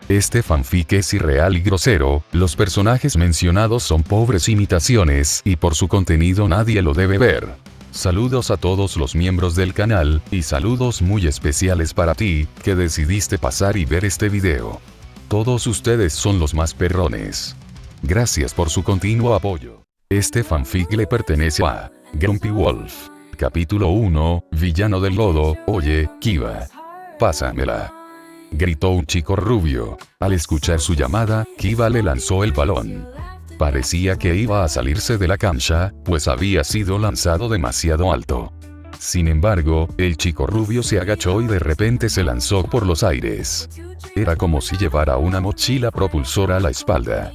Este fanfic es irreal y grosero, los personajes mencionados son pobres imitaciones y por su contenido nadie lo debe ver. Saludos a todos los miembros del canal, y saludos muy especiales para ti, que decidiste pasar y ver este video. Todos ustedes son los más perrones. Gracias por su continuo apoyo. Este fanfic le pertenece a Grumpy Wolf. Capítulo 1, Villano del Lodo. Oye, Kiba. Pásamela. Gritó un chico rubio. Al escuchar su llamada, Kiba le lanzó el balón. Parecía que iba a salirse de la cancha, pues había sido lanzado demasiado alto. Sin embargo, el chico rubio se agachó y de repente se lanzó por los aires. Era como si llevara una mochila propulsora a la espalda.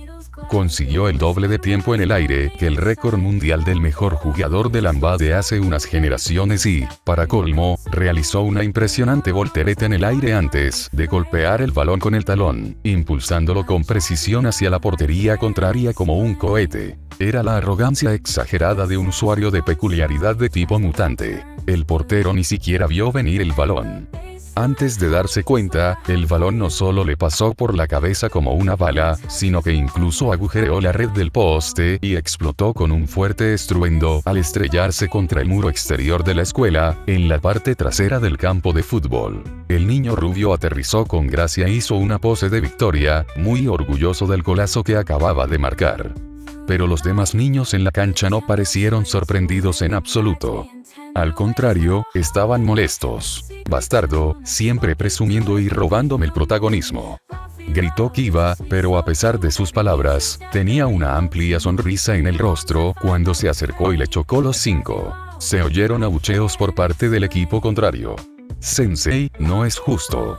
Consiguió el doble de tiempo en el aire que el récord mundial del mejor jugador de Lamba de hace unas generaciones y, para colmo, realizó una impresionante voltereta en el aire antes de golpear el balón con el talón, impulsándolo con precisión hacia la portería contraria como un cohete. Era la arrogancia exagerada de un usuario de peculiaridad de tipo mutante. El portero ni siquiera vio venir el balón. Antes de darse cuenta, el balón no solo le pasó por la cabeza como una bala, sino que incluso agujereó la red del poste y explotó con un fuerte estruendo al estrellarse contra el muro exterior de la escuela, en la parte trasera del campo de fútbol. El niño rubio aterrizó con gracia e hizo una pose de victoria, muy orgulloso del golazo que acababa de marcar. Pero los demás niños en la cancha no parecieron sorprendidos en absoluto. Al contrario, estaban molestos. Bastardo, siempre presumiendo y robándome el protagonismo. Gritó Kiba, pero a pesar de sus palabras, tenía una amplia sonrisa en el rostro cuando se acercó y le chocó los 5. Se oyeron abucheos por parte del equipo contrario. Sensei, no es justo.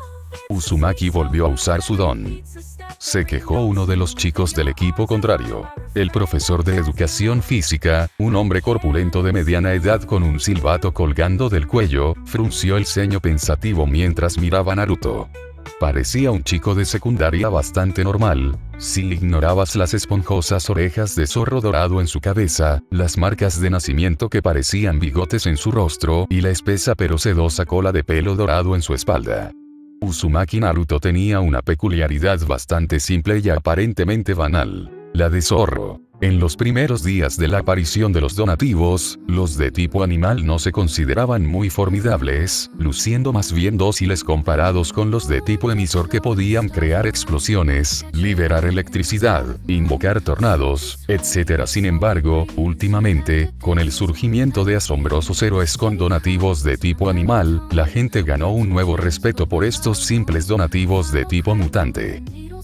Uzumaki volvió a usar su don. Se quejó uno de los chicos del equipo contrario. El profesor de educación física, un hombre corpulento de mediana edad con un silbato colgando del cuello, frunció el ceño pensativo mientras miraba a Naruto. Parecía un chico de secundaria bastante normal, si ignorabas las esponjosas orejas de zorro dorado en su cabeza, las marcas de nacimiento que parecían bigotes en su rostro y la espesa pero sedosa cola de pelo dorado en su espalda. Uzumaki Naruto tenía una peculiaridad bastante simple y aparentemente banal, la de zorro. En los primeros días de la aparición de los donativos, los de tipo animal no se consideraban muy formidables, luciendo más bien dóciles comparados con los de tipo emisor que podían crear explosiones, liberar electricidad, invocar tornados, etc. Sin embargo, últimamente, con el surgimiento de asombrosos héroes con donativos de tipo animal, la gente ganó un nuevo respeto por estos simples donativos de tipo mutante.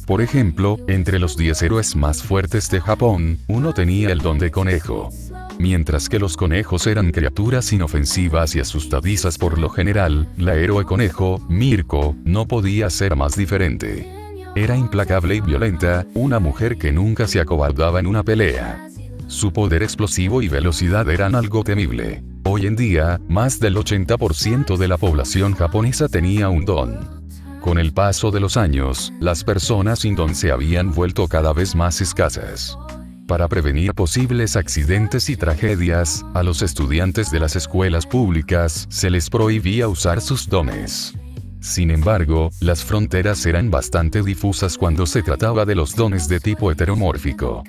Por ejemplo, entre los 10 héroes más fuertes de Japón, uno tenía el don de conejo. Mientras que los conejos eran criaturas inofensivas y asustadizas por lo general, la héroe conejo, Mirko, no podía ser más diferente. Era implacable y violenta, una mujer que nunca se acobardaba en una pelea. Su poder explosivo y velocidad eran algo temible. Hoy en día, más del 80% de la población japonesa tenía un don. Con el paso de los años, las personas sin don se habían vuelto cada vez más escasas. Para prevenir posibles accidentes y tragedias, a los estudiantes de las escuelas públicas se les prohibía usar sus dones. Sin embargo, las fronteras eran bastante difusas cuando se trataba de los dones de tipo heteromórfico.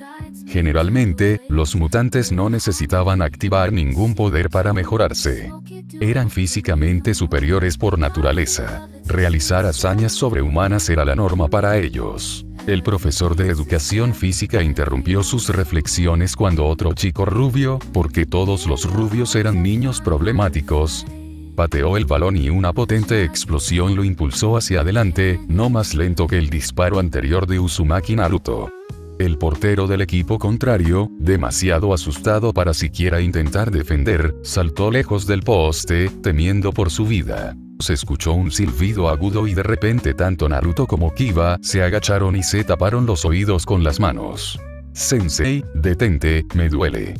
Generalmente, los mutantes no necesitaban activar ningún poder para mejorarse. Eran físicamente superiores por naturaleza. Realizar hazañas sobrehumanas era la norma para ellos. El profesor de educación física interrumpió sus reflexiones cuando otro chico rubio, porque todos los rubios eran niños problemáticos, pateó el balón y una potente explosión lo impulsó hacia adelante, no más lento que el disparo anterior de Uzumaki Naruto. El portero del equipo contrario, demasiado asustado para siquiera intentar defender, saltó lejos del poste, temiendo por su vida. Se escuchó un silbido agudo y de repente tanto Naruto como Kiba se agacharon y se taparon los oídos con las manos. «Sensei, detente, me duele»,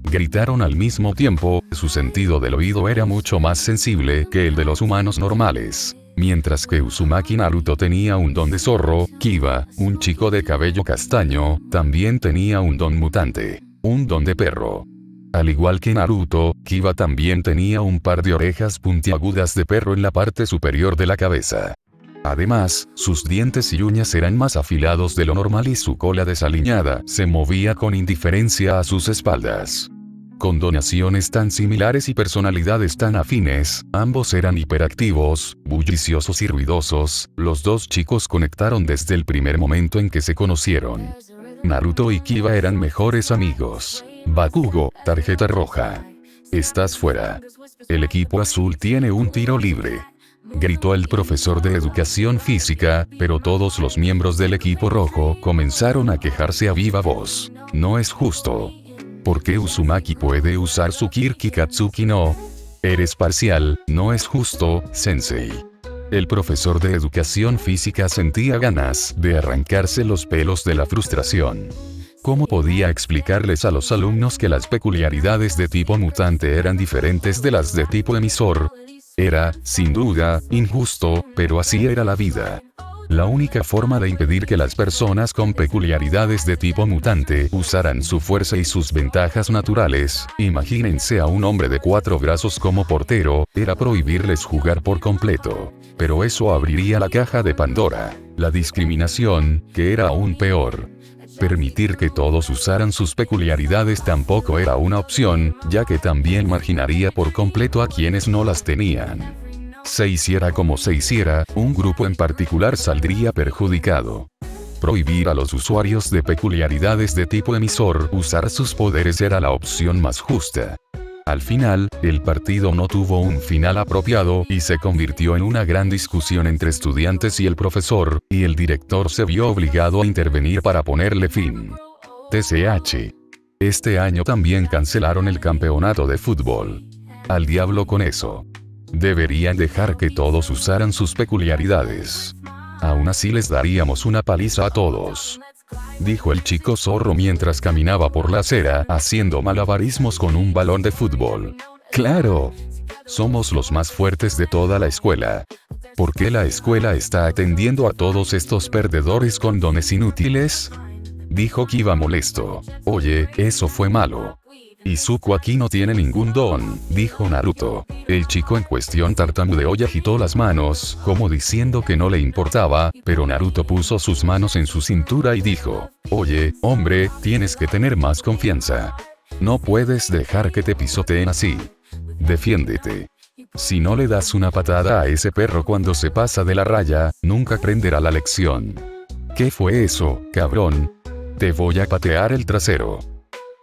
gritaron al mismo tiempo. Su sentido del oído era mucho más sensible que el de los humanos normales. Mientras que Uzumaki Naruto tenía un don de zorro, Kiba, un chico de cabello castaño, también tenía un don mutante, un don de perro. Al igual que Naruto, Kiba también tenía un par de orejas puntiagudas de perro en la parte superior de la cabeza. Además, sus dientes y uñas eran más afilados de lo normal y su cola desaliñada se movía con indiferencia a sus espaldas. Con donaciones tan similares y personalidades tan afines, ambos eran hiperactivos, bulliciosos y ruidosos. Los dos chicos conectaron desde el primer momento en que se conocieron. Naruto y Kiba eran mejores amigos. Bakugo, tarjeta roja. Estás fuera. El equipo azul tiene un tiro libre. Gritó el profesor de educación física, pero todos los miembros del equipo rojo comenzaron a quejarse a viva voz. No es justo. ¿Por qué Uzumaki puede usar su Kirki Katsuki no? Eres parcial, no es justo, sensei. El profesor de educación física sentía ganas de arrancarse los pelos de la frustración. ¿Cómo podía explicarles a los alumnos que las peculiaridades de tipo mutante eran diferentes de las de tipo emisor? Era, sin duda, injusto, pero así era la vida. La única forma de impedir que las personas con peculiaridades de tipo mutante usaran su fuerza y sus ventajas naturales, imagínense a un hombre de 4 brazos como portero, era prohibirles jugar por completo. Pero eso abriría la caja de Pandora. La discriminación, que era aún peor. Permitir que todos usaran sus peculiaridades tampoco era una opción, ya que también marginaría por completo a quienes no las tenían. Se hiciera como se hiciera, un grupo en particular saldría perjudicado. Prohibir a los usuarios de peculiaridades de tipo emisor usar sus poderes era la opción más justa. Al final, el partido no tuvo un final apropiado y se convirtió en una gran discusión entre estudiantes y el profesor, y el director se vio obligado a intervenir para ponerle fin. TCH. Este año también cancelaron el campeonato de fútbol. Al diablo con eso. Deberían dejar que todos usaran sus peculiaridades. Aún así les daríamos una paliza a todos. Dijo el chico zorro mientras caminaba por la acera haciendo malabarismos con un balón de fútbol. ¡Claro! Somos los más fuertes de toda la escuela. ¿Por qué la escuela está atendiendo a todos estos perdedores con dones inútiles? Dijo Kiba molesto. Oye, eso fue malo. Izuku aquí no tiene ningún don, dijo Naruto. El chico en cuestión tartamudeó y agitó las manos, como diciendo que no le importaba, pero Naruto puso sus manos en su cintura y dijo, oye, hombre, tienes que tener más confianza. No puedes dejar que te pisoteen así. Defiéndete. Si no le das una patada a ese perro cuando se pasa de la raya, nunca aprenderá la lección. ¿Qué fue eso, cabrón? Te voy a patear el trasero.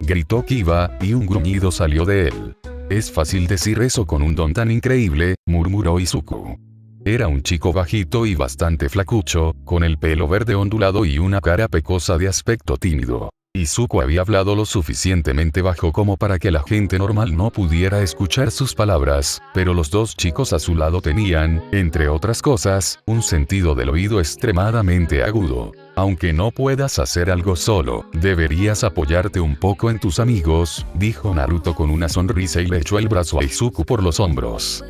Gritó Kiba, y un gruñido salió de él. Es fácil decir eso con un don tan increíble, murmuró Izuku. Era un chico bajito y bastante flacucho, con el pelo verde ondulado y una cara pecosa de aspecto tímido. Izuku había hablado lo suficientemente bajo como para que la gente normal no pudiera escuchar sus palabras, pero los dos chicos a su lado tenían, entre otras cosas, un sentido del oído extremadamente agudo. Aunque no puedas hacer algo solo, deberías apoyarte un poco en tus amigos, dijo Naruto con una sonrisa y le echó el brazo a Izuku por los hombros.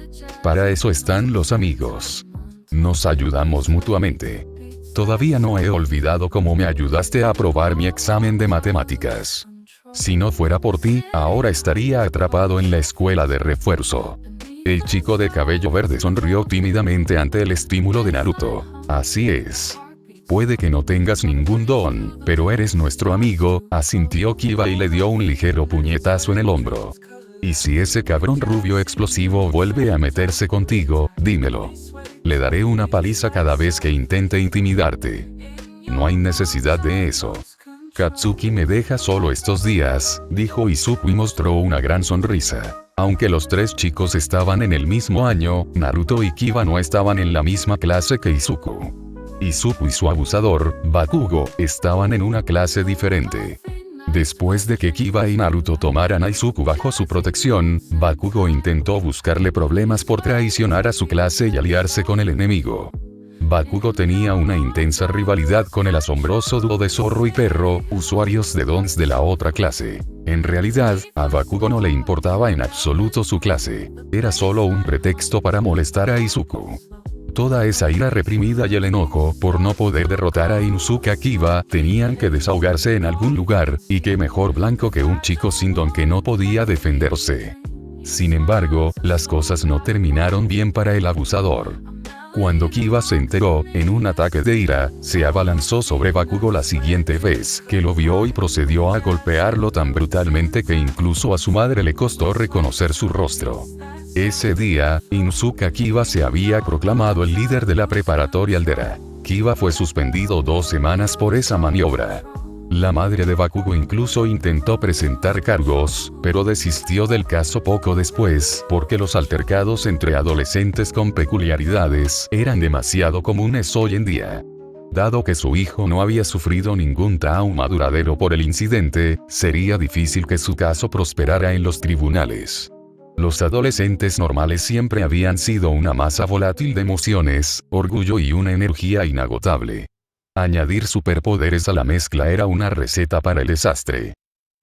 Para eso están los amigos. Nos ayudamos mutuamente. Todavía no he olvidado cómo me ayudaste a aprobar mi examen de matemáticas. Si no fuera por ti, ahora estaría atrapado en la escuela de refuerzo. El chico de cabello verde sonrió tímidamente ante el estímulo de Naruto. Así es. Puede que no tengas ningún don, pero eres nuestro amigo, asintió Kiba y le dio un ligero puñetazo en el hombro. Y si ese cabrón rubio explosivo vuelve a meterse contigo, dímelo. Le daré una paliza cada vez que intente intimidarte. No hay necesidad de eso. Katsuki me deja solo estos días, dijo Izuku y mostró una gran sonrisa. Aunque los tres chicos estaban en el mismo año, Naruto y Kiba no estaban en la misma clase que Izuku. Izuku y su abusador, Bakugo, estaban en una clase diferente. Después de que Kiba y Naruto tomaran a Izuku bajo su protección, Bakugo intentó buscarle problemas por traicionar a su clase y aliarse con el enemigo. Bakugo tenía una intensa rivalidad con el asombroso dúo de zorro y perro, usuarios de dons de la otra clase. En realidad, a Bakugo no le importaba en absoluto su clase. Era solo un pretexto para molestar a Izuku. Toda esa ira reprimida y el enojo por no poder derrotar a Inuzuka Kiba tenían que desahogarse en algún lugar, y qué mejor blanco que un chico sin don que no podía defenderse. Sin embargo, las cosas no terminaron bien para el abusador. Cuando Kiba se enteró, en un ataque de ira, se abalanzó sobre Bakugo la siguiente vez que lo vio y procedió a golpearlo tan brutalmente que incluso a su madre le costó reconocer su rostro. Ese día, Inuzuka Kiba se había proclamado el líder de la preparatoria Aldera. Kiba fue suspendido 2 semanas por esa maniobra. La madre de Bakugo incluso intentó presentar cargos, pero desistió del caso poco después porque los altercados entre adolescentes con peculiaridades eran demasiado comunes hoy en día. Dado que su hijo no había sufrido ningún trauma duradero por el incidente, sería difícil que su caso prosperara en los tribunales. Los adolescentes normales siempre habían sido una masa volátil de emociones, orgullo y una energía inagotable. Añadir superpoderes a la mezcla era una receta para el desastre.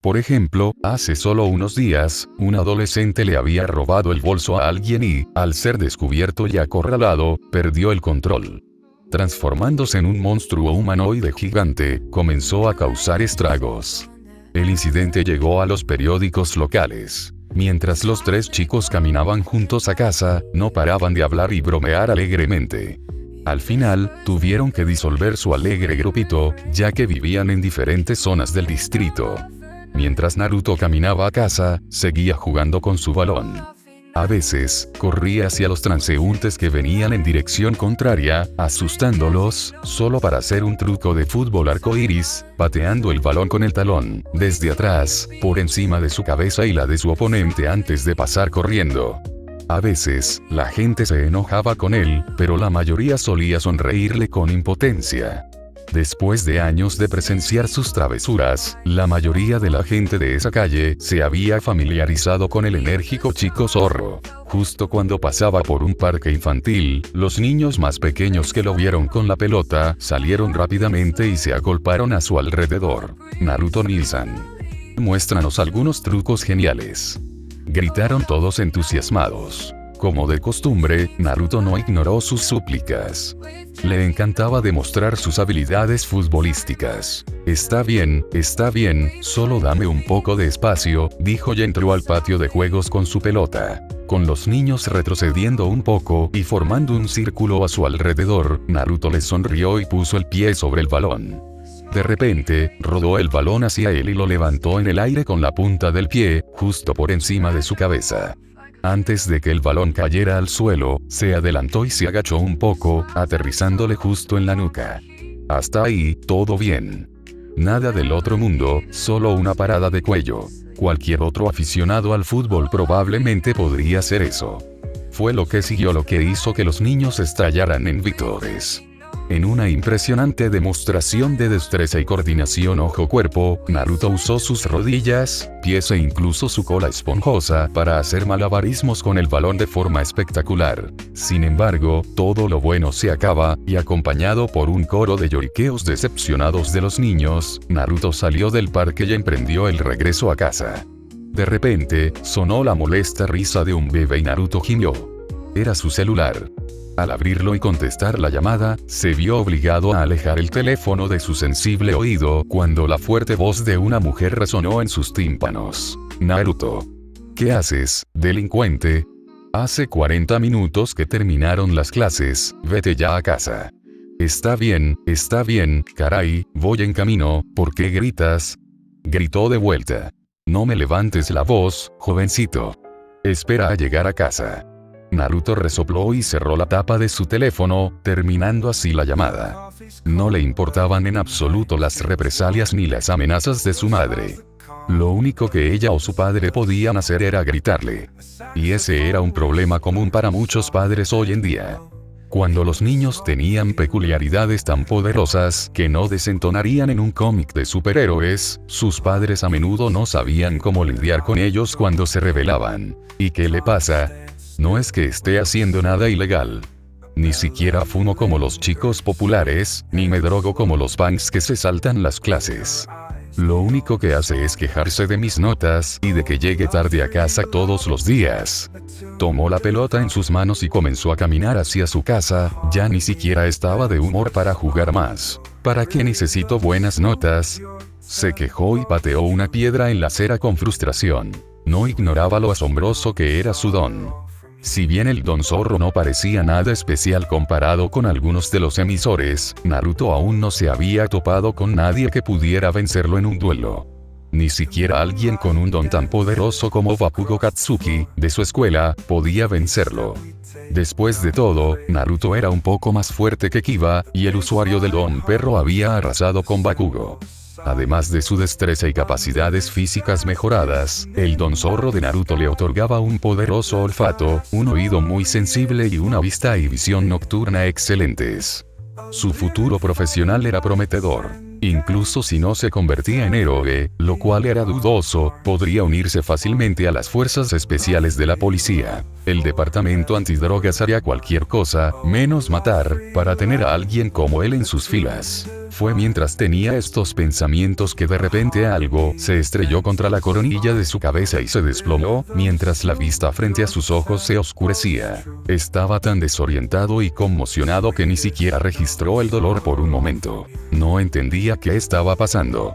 Por ejemplo, hace solo unos días, un adolescente le había robado el bolso a alguien y, al ser descubierto y acorralado, perdió el control. Transformándose en un monstruo humanoide gigante, comenzó a causar estragos. El incidente llegó a los periódicos locales. Mientras los 3 chicos caminaban juntos a casa, no paraban de hablar y bromear alegremente. Al final, tuvieron que disolver su alegre grupito, ya que vivían en diferentes zonas del distrito. Mientras Naruto caminaba a casa, seguía jugando con su balón. A veces, corría hacia los transeúntes que venían en dirección contraria, asustándolos, solo para hacer un truco de fútbol arcoíris, pateando el balón con el talón, desde atrás, por encima de su cabeza y la de su oponente antes de pasar corriendo. A veces, la gente se enojaba con él, pero la mayoría solía sonreírle con impotencia. Después de años de presenciar sus travesuras, la mayoría de la gente de esa calle se había familiarizado con el enérgico chico zorro. Justo cuando pasaba por un parque infantil, los niños más pequeños que lo vieron con la pelota, salieron rápidamente y se agolparon a su alrededor. Naruto Nilsan. Muéstranos algunos trucos geniales. Gritaron todos entusiasmados. Como de costumbre, Naruto no ignoró sus súplicas. Le encantaba demostrar sus habilidades futbolísticas. Está bien, solo dame un poco de espacio, dijo y entró al patio de juegos con su pelota. Con los niños retrocediendo un poco y formando un círculo a su alrededor, Naruto les sonrió y puso el pie sobre el balón. De repente, rodó el balón hacia él y lo levantó en el aire con la punta del pie, justo por encima de su cabeza. Antes de que el balón cayera al suelo, se adelantó y se agachó un poco, aterrizándole justo en la nuca. Hasta ahí, todo bien. Nada del otro mundo, solo una parada de cuello. Cualquier otro aficionado al fútbol probablemente podría hacer eso. Fue lo que siguió lo que hizo que los niños estallaran en vítores. En una impresionante demostración de destreza y coordinación ojo-cuerpo, Naruto usó sus rodillas, pies e incluso su cola esponjosa para hacer malabarismos con el balón de forma espectacular. Sin embargo, todo lo bueno se acaba, y acompañado por un coro de lloriqueos decepcionados de los niños, Naruto salió del parque y emprendió el regreso a casa. De repente, sonó la molesta risa de un bebé y Naruto gimió. Era su celular. Al abrirlo y contestar la llamada, se vio obligado a alejar el teléfono de su sensible oído cuando la fuerte voz de una mujer resonó en sus tímpanos. Naruto. ¿Qué haces, delincuente? Hace 40 minutos que terminaron las clases, vete ya a casa. Está bien, caray, voy en camino, ¿por qué gritas? Gritó de vuelta. No me levantes la voz, jovencito. Espera a llegar a casa. Naruto resopló y cerró la tapa de su teléfono, terminando así la llamada. No le importaban en absoluto las represalias ni las amenazas de su madre. Lo único que ella o su padre podían hacer era gritarle. Y ese era un problema común para muchos padres hoy en día. Cuando los niños tenían peculiaridades tan poderosas que no desentonarían en un cómic de superhéroes, sus padres a menudo no sabían cómo lidiar con ellos cuando se rebelaban. ¿Y qué le pasa? No es que esté haciendo nada ilegal. Ni siquiera fumo como los chicos populares, ni me drogo como los punks que se saltan las clases. Lo único que hace es quejarse de mis notas y de que llegue tarde a casa todos los días. Tomó la pelota en sus manos y comenzó a caminar hacia su casa, ya ni siquiera estaba de humor para jugar más. ¿Para qué necesito buenas notas? Se quejó y pateó una piedra en la acera con frustración. No ignoraba lo asombroso que era su don. Si bien el Don Zorro no parecía nada especial comparado con algunos de los emisores, Naruto aún no se había topado con nadie que pudiera vencerlo en un duelo. Ni siquiera alguien con un don tan poderoso como Bakugo Katsuki, de su escuela, podía vencerlo. Después de todo, Naruto era un poco más fuerte que Kiba, y el usuario del Don Perro había arrasado con Bakugo. Además de su destreza y capacidades físicas mejoradas, el Don Zorro de Naruto le otorgaba un poderoso olfato, un oído muy sensible y una vista y visión nocturna excelentes. Su futuro profesional era prometedor. Incluso si no se convertía en héroe, lo cual era dudoso, podría unirse fácilmente a las fuerzas especiales de la policía. El departamento antidrogas haría cualquier cosa, menos matar, para tener a alguien como él en sus filas. Fue mientras tenía estos pensamientos que de repente algo se estrelló contra la coronilla de su cabeza y se desplomó, mientras la vista frente a sus ojos se oscurecía. Estaba tan desorientado y conmocionado que ni siquiera registró el dolor por un momento. No entendía qué estaba pasando.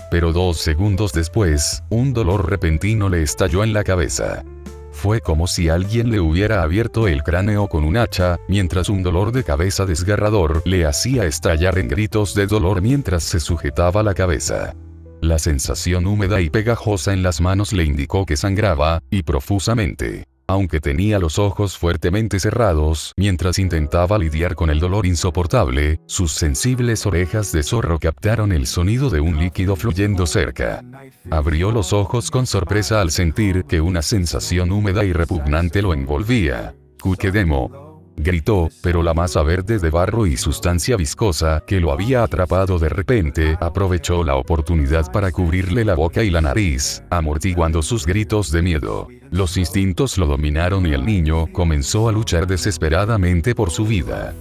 Pero 2 segundos después, un dolor repentino le estalló en la cabeza. Fue como si alguien le hubiera abierto el cráneo con un hacha, mientras un dolor de cabeza desgarrador le hacía estallar en gritos de dolor mientras se sujetaba la cabeza. La sensación húmeda y pegajosa en las manos le indicó que sangraba, y profusamente. Aunque tenía los ojos fuertemente cerrados, mientras intentaba lidiar con el dolor insoportable, sus sensibles orejas de zorro captaron el sonido de un líquido fluyendo cerca. Abrió los ojos con sorpresa al sentir que una sensación húmeda y repugnante lo envolvía. ¡Kukedemo! Gritó, pero la masa verde de barro y sustancia viscosa que lo había atrapado de repente aprovechó la oportunidad para cubrirle la boca y la nariz, amortiguando sus gritos de miedo. Los instintos lo dominaron y el niño comenzó a luchar desesperadamente por su vida.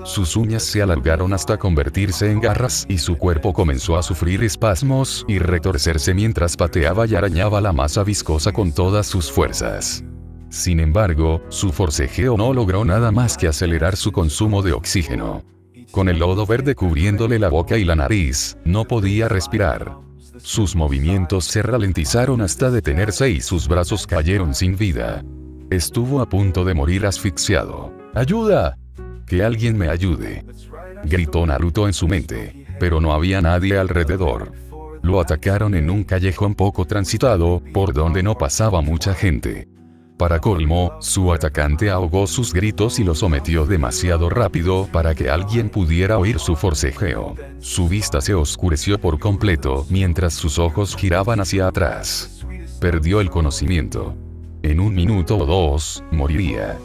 Sus uñas se alargaron hasta convertirse en garras y su cuerpo comenzó a sufrir espasmos y retorcerse mientras pateaba y arañaba la masa viscosa con todas sus fuerzas. Sin embargo, su forcejeo no logró nada más que acelerar su consumo de oxígeno. Con el lodo verde cubriéndole la boca y la nariz, no podía respirar. Sus movimientos se ralentizaron hasta detenerse y sus brazos cayeron sin vida. Estuvo a punto de morir asfixiado. ¡Ayuda! ¡Que alguien me ayude!, gritó Naruto en su mente, pero no había nadie alrededor. Lo atacaron en un callejón poco transitado, por donde no pasaba mucha gente. Para colmo, su atacante ahogó sus gritos y lo sometió demasiado rápido para que alguien pudiera oír su forcejeo. Su vista se oscureció por completo mientras sus ojos giraban hacia atrás. Perdió el conocimiento. En 1 minuto o 2, moriría.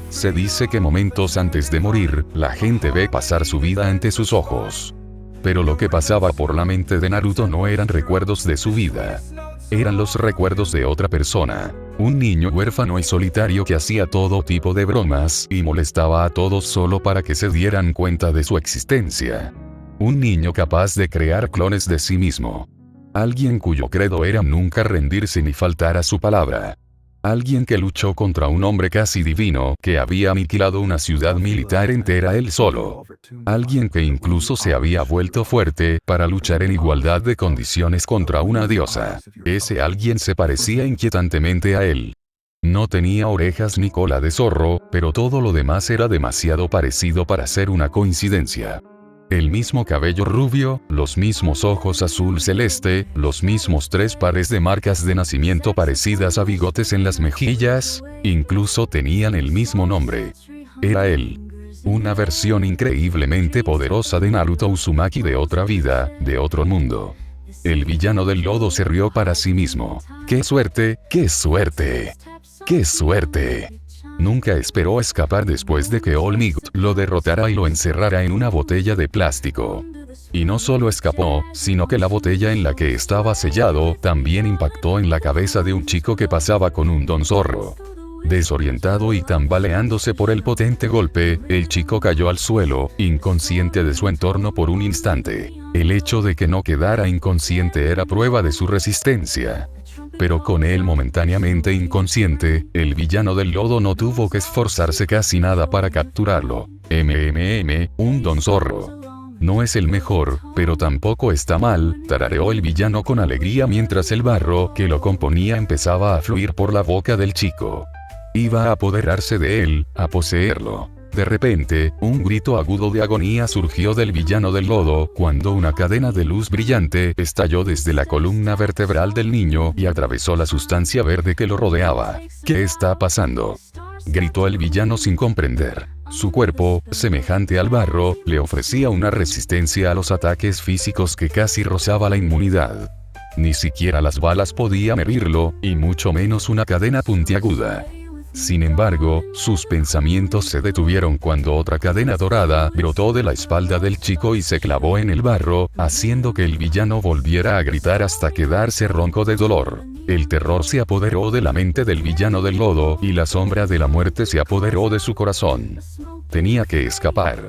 Se dice que momentos antes de morir, la gente ve pasar su vida ante sus ojos. Pero lo que pasaba por la mente de Naruto no eran recuerdos de su vida. Eran los recuerdos de otra persona. Un niño huérfano y solitario que hacía todo tipo de bromas y molestaba a todos solo para que se dieran cuenta de su existencia. Un niño capaz de crear clones de sí mismo. Alguien cuyo credo era nunca rendirse ni faltar a su palabra. Alguien que luchó contra un hombre casi divino que había aniquilado una ciudad militar entera él solo. Alguien que incluso se había vuelto fuerte para luchar en igualdad de condiciones contra una diosa. Ese alguien se parecía inquietantemente a él. No tenía orejas ni cola de zorro, pero todo lo demás era demasiado parecido para ser una coincidencia. El mismo cabello rubio, los mismos ojos azul celeste, los mismos 3 pares de marcas de nacimiento parecidas a bigotes en las mejillas, incluso tenían el mismo nombre. Era él. Una versión increíblemente poderosa de Naruto Uzumaki de otra vida, de otro mundo. El villano del lodo se rió para sí mismo. ¡Qué suerte! ¡Qué suerte! ¡Qué suerte! Nunca esperó escapar después de que All Might lo derrotara y lo encerrara en una botella de plástico. Y no solo escapó, sino que la botella en la que estaba sellado también impactó en la cabeza de un chico que pasaba con un Don Zorro. Desorientado y tambaleándose por el potente golpe, el chico cayó al suelo, inconsciente de su entorno por un instante. El hecho de que no quedara inconsciente era prueba de su resistencia. Pero con él momentáneamente inconsciente, el villano del lodo no tuvo que esforzarse casi nada para capturarlo. Un Don Zorro. No es el mejor, pero tampoco está mal, tarareó el villano con alegría mientras el barro que lo componía empezaba a fluir por la boca del chico. Iba a apoderarse de él, a poseerlo. De repente, un grito agudo de agonía surgió del villano del lodo, cuando una cadena de luz brillante estalló desde la columna vertebral del niño y atravesó la sustancia verde que lo rodeaba. ¿Qué está pasando?, gritó el villano sin comprender. Su cuerpo, semejante al barro, le ofrecía una resistencia a los ataques físicos que casi rozaba la inmunidad. Ni siquiera las balas podían herirlo, y mucho menos una cadena puntiaguda. Sin embargo, sus pensamientos se detuvieron cuando otra cadena dorada brotó de la espalda del chico y se clavó en el barro, haciendo que el villano volviera a gritar hasta quedarse ronco de dolor. El terror se apoderó de la mente del villano del lodo, y la sombra de la muerte se apoderó de su corazón. Tenía que escapar.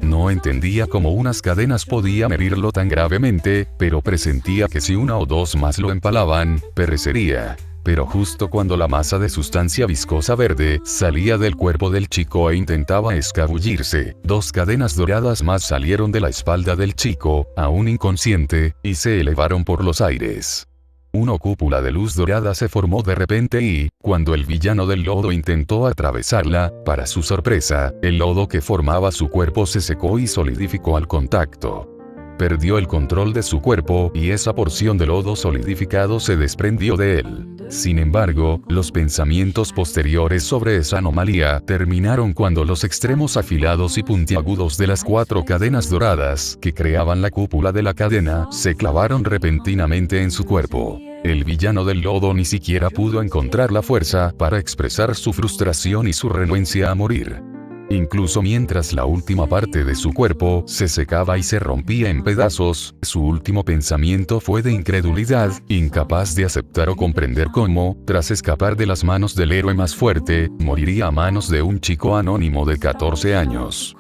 No entendía cómo unas cadenas podían herirlo tan gravemente, pero presentía que si una o dos más lo empalaban, perecería. Pero justo cuando la masa de sustancia viscosa verde salía del cuerpo del chico e intentaba escabullirse, dos cadenas doradas más salieron de la espalda del chico, aún inconsciente, y se elevaron por los aires. Una cúpula de luz dorada se formó de repente y, cuando el villano del lodo intentó atravesarla, para su sorpresa, el lodo que formaba su cuerpo se secó y solidificó al contacto. Perdió el control de su cuerpo y esa porción de lodo solidificado se desprendió de él. Sin embargo, los pensamientos posteriores sobre esa anomalía terminaron cuando los extremos afilados y puntiagudos de las cuatro cadenas doradas que creaban la cúpula de la cadena se clavaron repentinamente en su cuerpo. El villano del lodo ni siquiera pudo encontrar la fuerza para expresar su frustración y su renuencia a morir. Incluso mientras la última parte de su cuerpo se secaba y se rompía en pedazos, su último pensamiento fue de incredulidad, incapaz de aceptar o comprender cómo, tras escapar de las manos del héroe más fuerte, moriría a manos de un chico anónimo de 14 años.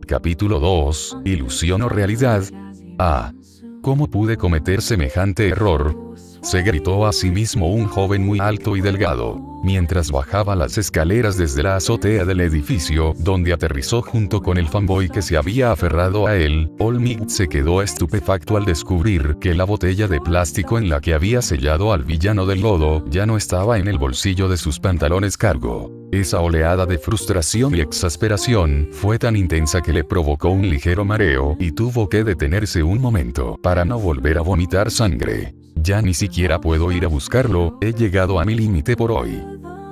Capítulo 2. ¿Ilusión o realidad? ¿Cómo pude cometer semejante error?, se gritó a sí mismo un joven muy alto y delgado, mientras bajaba las escaleras desde la azotea del edificio, donde aterrizó junto con el fanboy que se había aferrado a él. Olmig se quedó estupefacto al descubrir que la botella de plástico en la que había sellado al villano del lodo ya no estaba en el bolsillo de sus pantalones cargo. Esa oleada de frustración y exasperación fue tan intensa que le provocó un ligero mareo y tuvo que detenerse un momento para no volver a vomitar sangre. Ya ni siquiera puedo ir a buscarlo, he llegado a mi límite por hoy.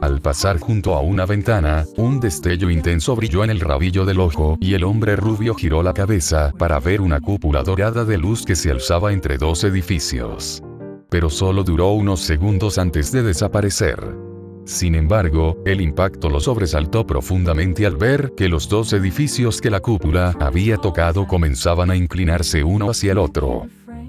Al pasar junto a una ventana, un destello intenso brilló en el rabillo del ojo y el hombre rubio giró la cabeza para ver una cúpula dorada de luz que se alzaba entre dos edificios. Pero solo duró unos segundos antes de desaparecer. Sin embargo, el impacto lo sobresaltó profundamente al ver que los dos edificios que la cúpula había tocado comenzaban a inclinarse uno hacia el otro.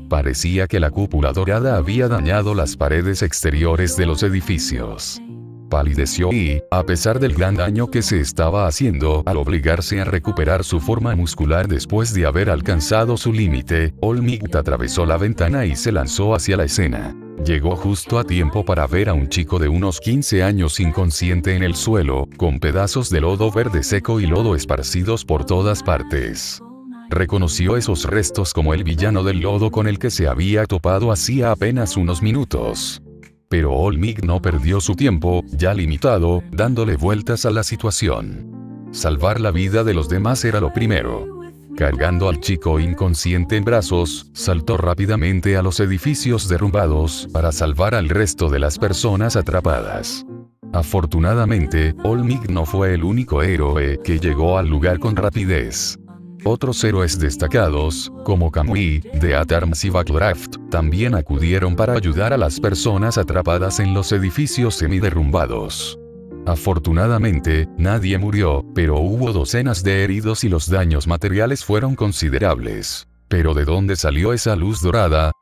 Parecía que la cúpula dorada había dañado las paredes exteriores de los edificios. Palideció y, a pesar del gran daño que se estaba haciendo al obligarse a recuperar su forma muscular después de haber alcanzado su límite, Olmig atravesó la ventana y se lanzó hacia la escena. Llegó justo a tiempo para ver a un chico de unos 15 años inconsciente en el suelo, con pedazos de lodo verde seco y lodo esparcidos por todas partes. Reconoció esos restos como el villano del lodo con el que se había topado hacía apenas unos minutos. Pero Olmig no perdió su tiempo, ya limitado, dándole vueltas a la situación. Salvar la vida de los demás era lo primero. Cargando al chico inconsciente en brazos, saltó rápidamente a los edificios derrumbados para salvar al resto de las personas atrapadas. Afortunadamente, Olmig no fue el único héroe que llegó al lugar con rapidez. Otros héroes destacados, como Kamui, de Atarms y Backdraft, también acudieron para ayudar a las personas atrapadas en los edificios semiderrumbados. Afortunadamente, nadie murió, pero hubo docenas de heridos y los daños materiales fueron considerables. ¿Pero de dónde salió esa luz dorada?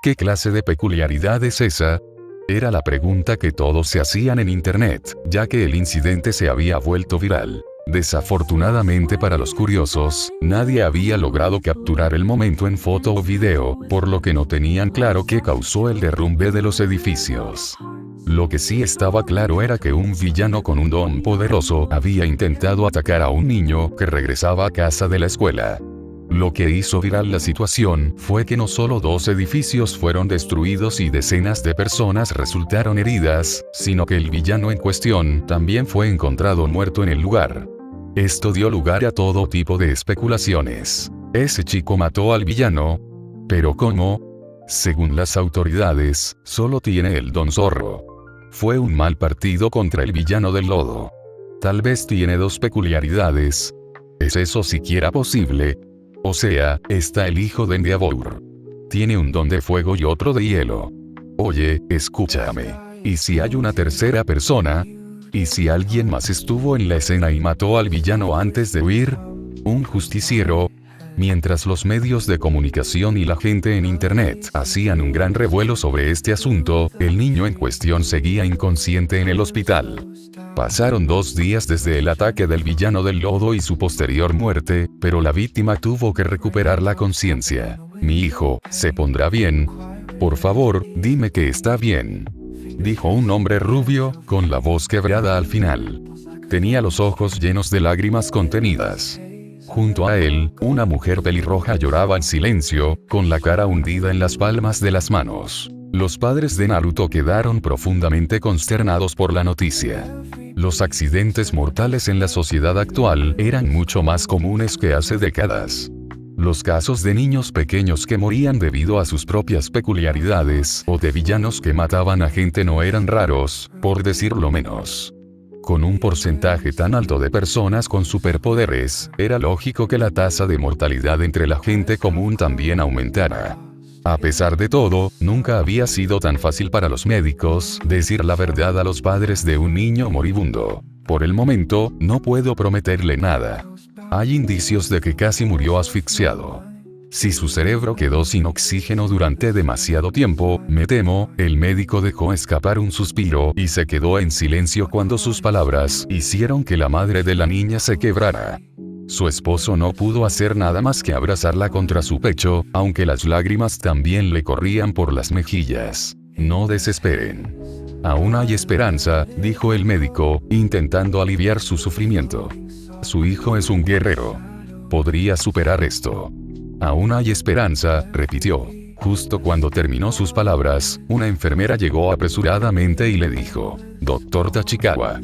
¿Qué clase de peculiaridad es esa? Era la pregunta que todos se hacían en internet, ya que el incidente se había vuelto viral. Desafortunadamente para los curiosos, nadie había logrado capturar el momento en foto o video, por lo que no tenían claro qué causó el derrumbe de los edificios. Lo que sí estaba claro era que un villano con un don poderoso había intentado atacar a un niño que regresaba a casa de la escuela. Lo que hizo viral la situación fue que no solo 2 edificios fueron destruidos y decenas de personas resultaron heridas, sino que el villano en cuestión también fue encontrado muerto en el lugar. Esto dio lugar a todo tipo de especulaciones. ¿Ese chico mató al villano? ¿Pero cómo? Según las autoridades, solo tiene el don zorro. Fue un mal partido contra el villano del lodo. Tal vez tiene 2 peculiaridades. ¿Es eso siquiera posible? O sea, está el hijo de Endeavor. Tiene un don de fuego y otro de hielo. Oye, escúchame. ¿Y si hay una tercera persona? ¿Y si alguien más estuvo en la escena y mató al villano antes de huir? ¿Un justiciero? Mientras los medios de comunicación y la gente en internet hacían un gran revuelo sobre este asunto, el niño en cuestión seguía inconsciente en el hospital. Pasaron 2 días desde el ataque del villano del lodo y su posterior muerte, pero la víctima tuvo que recuperar la conciencia. Mi hijo, ¿se pondrá bien? Por favor, dime que está bien. Dijo un hombre rubio, con la voz quebrada al final. Tenía los ojos llenos de lágrimas contenidas. Junto a él, una mujer pelirroja lloraba en silencio, con la cara hundida en las palmas de las manos. Los padres de Naruto quedaron profundamente consternados por la noticia. Los accidentes mortales en la sociedad actual eran mucho más comunes que hace décadas. Los casos de niños pequeños que morían debido a sus propias peculiaridades o de villanos que mataban a gente no eran raros, por decirlo menos. Con un porcentaje tan alto de personas con superpoderes, era lógico que la tasa de mortalidad entre la gente común también aumentara. A pesar de todo, nunca había sido tan fácil para los médicos decir la verdad a los padres de un niño moribundo. Por el momento, no puedo prometerle nada. Hay indicios de que casi murió asfixiado. Si su cerebro quedó sin oxígeno durante demasiado tiempo, me temo, el médico dejó escapar un suspiro y se quedó en silencio cuando sus palabras hicieron que la madre de la niña se quebrara. Su esposo no pudo hacer nada más que abrazarla contra su pecho, aunque las lágrimas también le corrían por las mejillas. No desesperen. Aún hay esperanza, dijo el médico, intentando aliviar su sufrimiento. Su hijo es un guerrero. Podría superar esto. Aún hay esperanza, repitió. Justo cuando terminó sus palabras, una enfermera llegó apresuradamente y le dijo: «Doctor Tachikawa».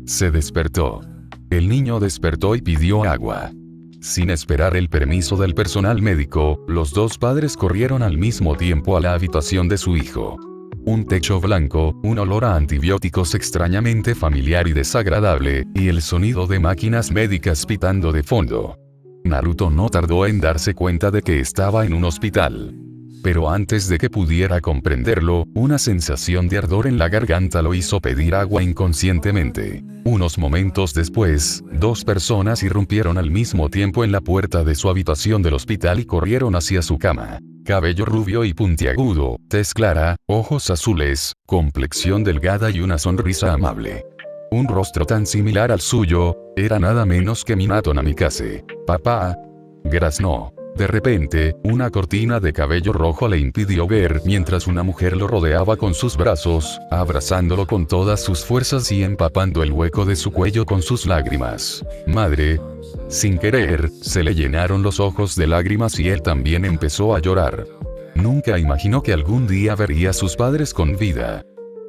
Se despertó. El niño despertó y pidió agua. Sin esperar el permiso del personal médico, los 2 padres corrieron al mismo tiempo a la habitación de su hijo. Un techo blanco, un olor a antibióticos extrañamente familiar y desagradable, y el sonido de máquinas médicas pitando de fondo. Naruto no tardó en darse cuenta de que estaba en un hospital. Pero antes de que pudiera comprenderlo, una sensación de ardor en la garganta lo hizo pedir agua inconscientemente. Unos momentos después, 2 personas irrumpieron al mismo tiempo en la puerta de su habitación del hospital y corrieron hacia su cama. Cabello rubio y puntiagudo, tez clara, ojos azules, complexión delgada y una sonrisa amable. Un rostro tan similar al suyo, era nada menos que Minato Namikaze. «Papá». Graznó. De repente, una cortina de cabello rojo le impidió ver mientras una mujer lo rodeaba con sus brazos, abrazándolo con todas sus fuerzas y empapando el hueco de su cuello con sus lágrimas. «Madre». Sin querer, se le llenaron los ojos de lágrimas y él también empezó a llorar. Nunca imaginó que algún día vería a sus padres con vida.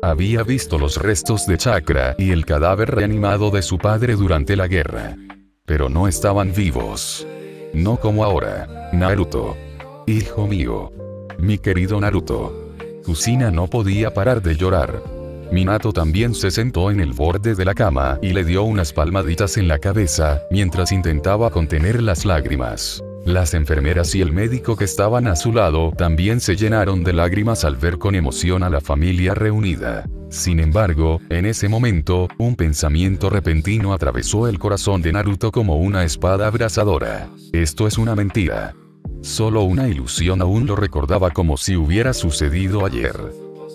Había visto los restos de chakra y el cadáver reanimado de su padre durante la guerra. Pero no estaban vivos. No como ahora. Naruto. Hijo mío. Mi querido Naruto. Kusina no podía parar de llorar. Minato también se sentó en el borde de la cama y le dio unas palmaditas en la cabeza, mientras intentaba contener las lágrimas. Las enfermeras y el médico que estaban a su lado también se llenaron de lágrimas al ver con emoción a la familia reunida. Sin embargo, en ese momento, un pensamiento repentino atravesó el corazón de Naruto como una espada abrasadora. Esto es una mentira. Solo una ilusión. Aún lo recordaba como si hubiera sucedido ayer.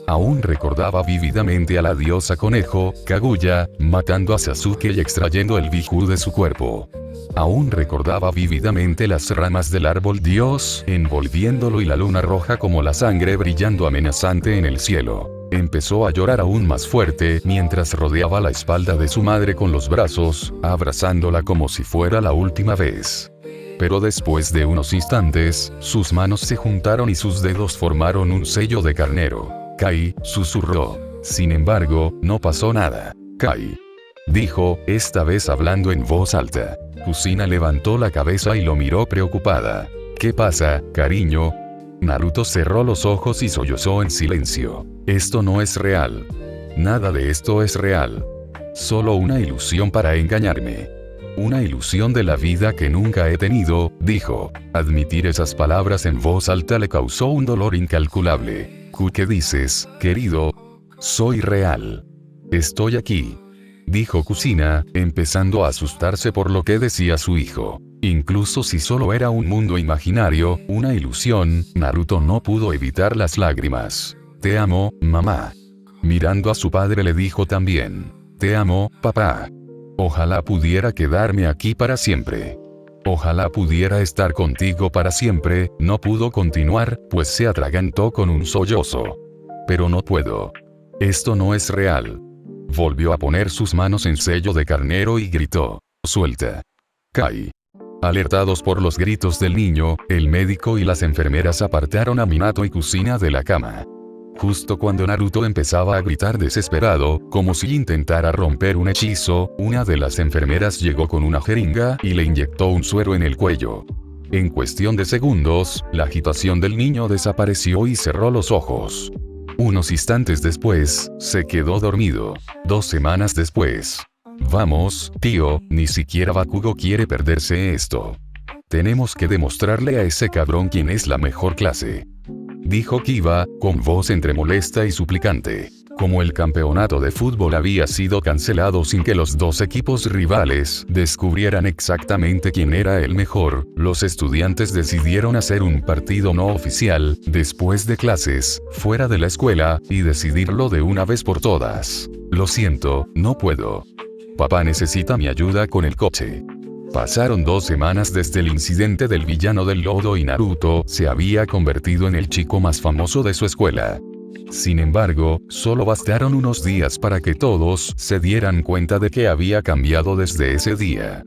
Aún recordaba vívidamente a la diosa conejo, Kaguya, matando a Sasuke y extrayendo el biju de su cuerpo. Aún recordaba vívidamente las ramas del árbol dios, envolviéndolo y la luna roja como la sangre brillando amenazante en el cielo. Empezó a llorar aún más fuerte mientras rodeaba la espalda de su madre con los brazos, abrazándola como si fuera la última vez. Pero después de unos instantes, sus manos se juntaron y sus dedos formaron un sello de carnero. Kai, susurró. Sin embargo, no pasó nada. Kai, dijo, esta vez hablando en voz alta. Kusina levantó la cabeza y lo miró preocupada. ¿Qué pasa, cariño? Naruto cerró los ojos y sollozó en silencio. Esto no es real. Nada de esto es real. Solo una ilusión para engañarme. Una ilusión de la vida que nunca he tenido, dijo. Admitir esas palabras en voz alta le causó un dolor incalculable. ¿Qué dices, querido? Soy real. Estoy aquí, dijo Kusina, empezando a asustarse por lo que decía su hijo. Incluso si solo era un mundo imaginario, una ilusión, Naruto no pudo evitar las lágrimas. Te amo, mamá. Mirando a su padre le dijo también. Te amo, papá. Ojalá pudiera quedarme aquí para siempre. Ojalá pudiera estar contigo para siempre. No pudo continuar, pues se atragantó con un sollozo. Pero no puedo. Esto no es real. Volvió a poner sus manos en sello de carnero y gritó. Suelta. Kai. Alertados por los gritos del niño, el médico y las enfermeras apartaron a Minato y Kusina de la cama. Justo cuando Naruto empezaba a gritar desesperado, como si intentara romper un hechizo, una de las enfermeras llegó con una jeringa y le inyectó un suero en el cuello. En cuestión de segundos, la agitación del niño desapareció y cerró los ojos. Unos instantes después, se quedó dormido. 2 semanas después. Vamos, tío, ni siquiera Bakugo quiere perderse esto. Tenemos que demostrarle a ese cabrón quién es la mejor clase. Dijo Kiba, con voz entre molesta y suplicante. Como el campeonato de fútbol había sido cancelado sin que los dos equipos rivales descubrieran exactamente quién era el mejor, los estudiantes decidieron hacer un partido no oficial, después de clases, fuera de la escuela, y decidirlo de una vez por todas. Lo siento, no puedo. Papá necesita mi ayuda con el coche. Pasaron 2 semanas desde el incidente del villano del lodo y Naruto se había convertido en el chico más famoso de su escuela. Sin embargo, solo bastaron unos días para que todos se dieran cuenta de que había cambiado desde ese día.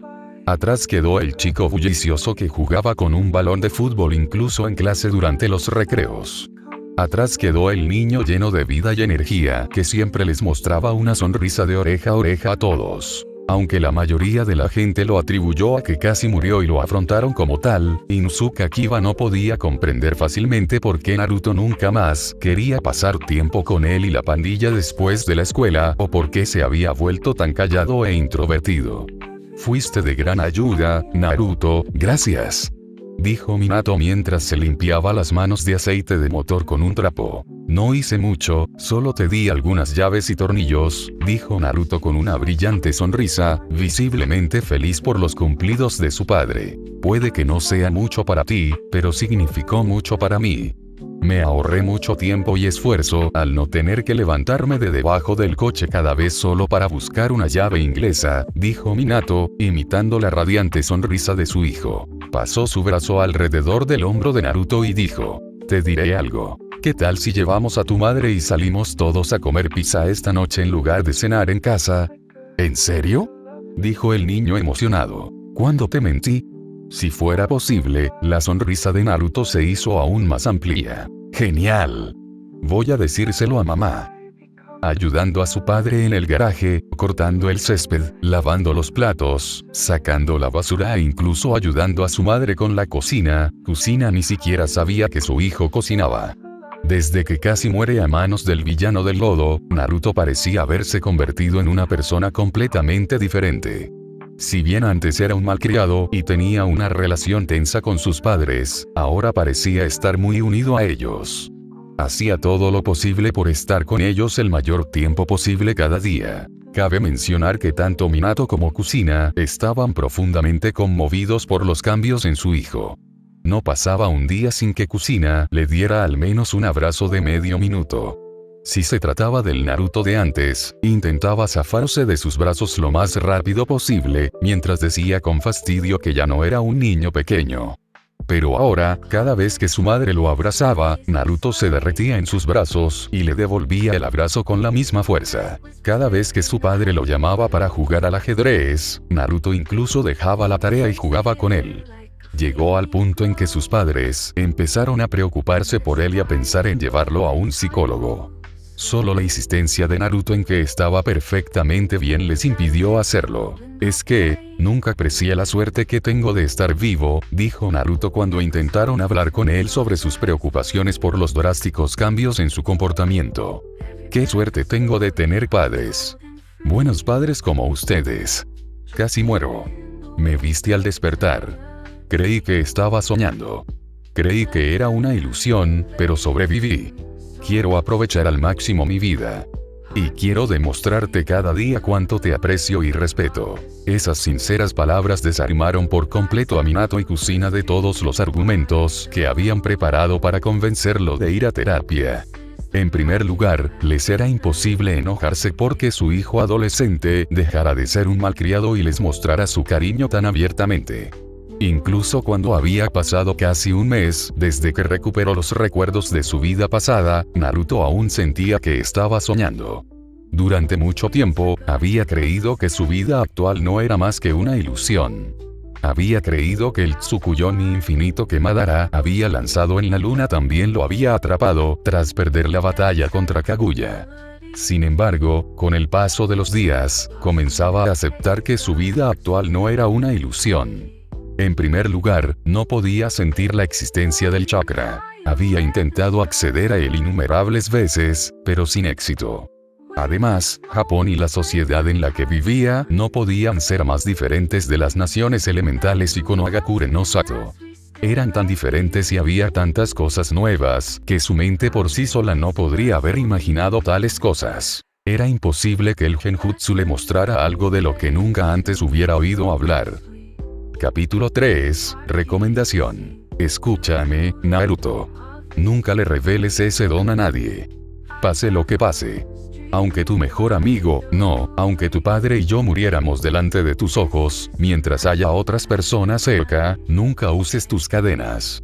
Atrás quedó el chico bullicioso que jugaba con un balón de fútbol incluso en clase durante los recreos. Atrás quedó el niño lleno de vida y energía que siempre les mostraba una sonrisa de oreja a oreja a todos. Aunque la mayoría de la gente lo atribuyó a que casi murió y lo afrontaron como tal, Inuzuka Kiba no podía comprender fácilmente por qué Naruto nunca más quería pasar tiempo con él y la pandilla después de la escuela, o por qué se había vuelto tan callado e introvertido. Fuiste de gran ayuda, Naruto, gracias. Dijo Minato mientras se limpiaba las manos de aceite de motor con un trapo. No hice mucho, solo te di algunas llaves y tornillos, dijo Naruto con una brillante sonrisa, visiblemente feliz por los cumplidos de su padre. Puede que no sea mucho para ti, pero significó mucho para mí. Me ahorré mucho tiempo y esfuerzo al no tener que levantarme de debajo del coche cada vez solo para buscar una llave inglesa, dijo Minato, imitando la radiante sonrisa de su hijo. Pasó su brazo alrededor del hombro de Naruto y dijo, te diré algo. ¿Qué tal si llevamos a tu madre y salimos todos a comer pizza esta noche en lugar de cenar en casa? ¿En serio? Dijo el niño emocionado. ¿Cuándo te mentí? Si fuera posible, la sonrisa de Naruto se hizo aún más amplia. ¡Genial! Voy a decírselo a mamá. Ayudando a su padre en el garaje, cortando el césped, lavando los platos, sacando la basura e incluso ayudando a su madre con la cocina, Kusina ni siquiera sabía que su hijo cocinaba. Desde que casi muere a manos del villano del lodo, Naruto parecía haberse convertido en una persona completamente diferente. Si bien antes era un malcriado y tenía una relación tensa con sus padres, ahora parecía estar muy unido a ellos. Hacía todo lo posible por estar con ellos el mayor tiempo posible cada día. Cabe mencionar que tanto Minato como Kusina estaban profundamente conmovidos por los cambios en su hijo. No pasaba un día sin que Kusina le diera al menos un abrazo de medio minuto. Si se trataba del Naruto de antes, intentaba zafarse de sus brazos lo más rápido posible, mientras decía con fastidio que ya no era un niño pequeño. Pero ahora, cada vez que su madre lo abrazaba, Naruto se derretía en sus brazos y le devolvía el abrazo con la misma fuerza. Cada vez que su padre lo llamaba para jugar al ajedrez, Naruto incluso dejaba la tarea y jugaba con él. llegó al punto en que sus padres empezaron a preocuparse por él y a pensar en llevarlo a un psicólogo. Solo la insistencia de Naruto en que estaba perfectamente bien les impidió hacerlo. Es que, nunca aprecié la suerte que tengo de estar vivo, dijo Naruto cuando intentaron hablar con él sobre sus preocupaciones por los drásticos cambios en su comportamiento. Qué suerte tengo de tener padres. Buenos padres como ustedes. Casi muero. Me viste al despertar. Creí que estaba soñando. Creí que era una ilusión, pero sobreviví. Quiero aprovechar al máximo mi vida. Y quiero demostrarte cada día cuánto te aprecio y respeto. Esas sinceras palabras desarmaron por completo a Minato y Kusina de todos los argumentos que habían preparado para convencerlo de ir a terapia. En primer lugar, les era imposible enojarse porque su hijo adolescente dejara de ser un malcriado y les mostrara su cariño tan abiertamente. Incluso cuando había pasado casi un mes desde que recuperó los recuerdos de su vida pasada, Naruto aún sentía que estaba soñando. Durante mucho tiempo, había creído que su vida actual no era más que una ilusión. Había creído que el Tsukuyomi infinito que Madara había lanzado en la luna también lo había atrapado tras perder la batalla contra Kaguya. Sin embargo, con el paso de los días, comenzaba a aceptar que su vida actual no era una ilusión. En primer lugar, no podía sentir la existencia del chakra. Había intentado acceder a él innumerables veces, pero sin éxito. Además, Japón y la sociedad en la que vivía no podían ser más diferentes de las naciones elementales y Konohagakure no Sato. Eran tan diferentes y había tantas cosas nuevas, que su mente por sí sola no podría haber imaginado tales cosas. Era imposible que el Genjutsu le mostrara algo de lo que nunca antes hubiera oído hablar. Capítulo 3, Recomendación. Escúchame, Naruto. Nunca le reveles ese don a nadie. Pase lo que pase. Aunque tu mejor amigo, no, aunque tu padre y yo muriéramos delante de tus ojos, mientras haya otras personas cerca, nunca uses tus cadenas.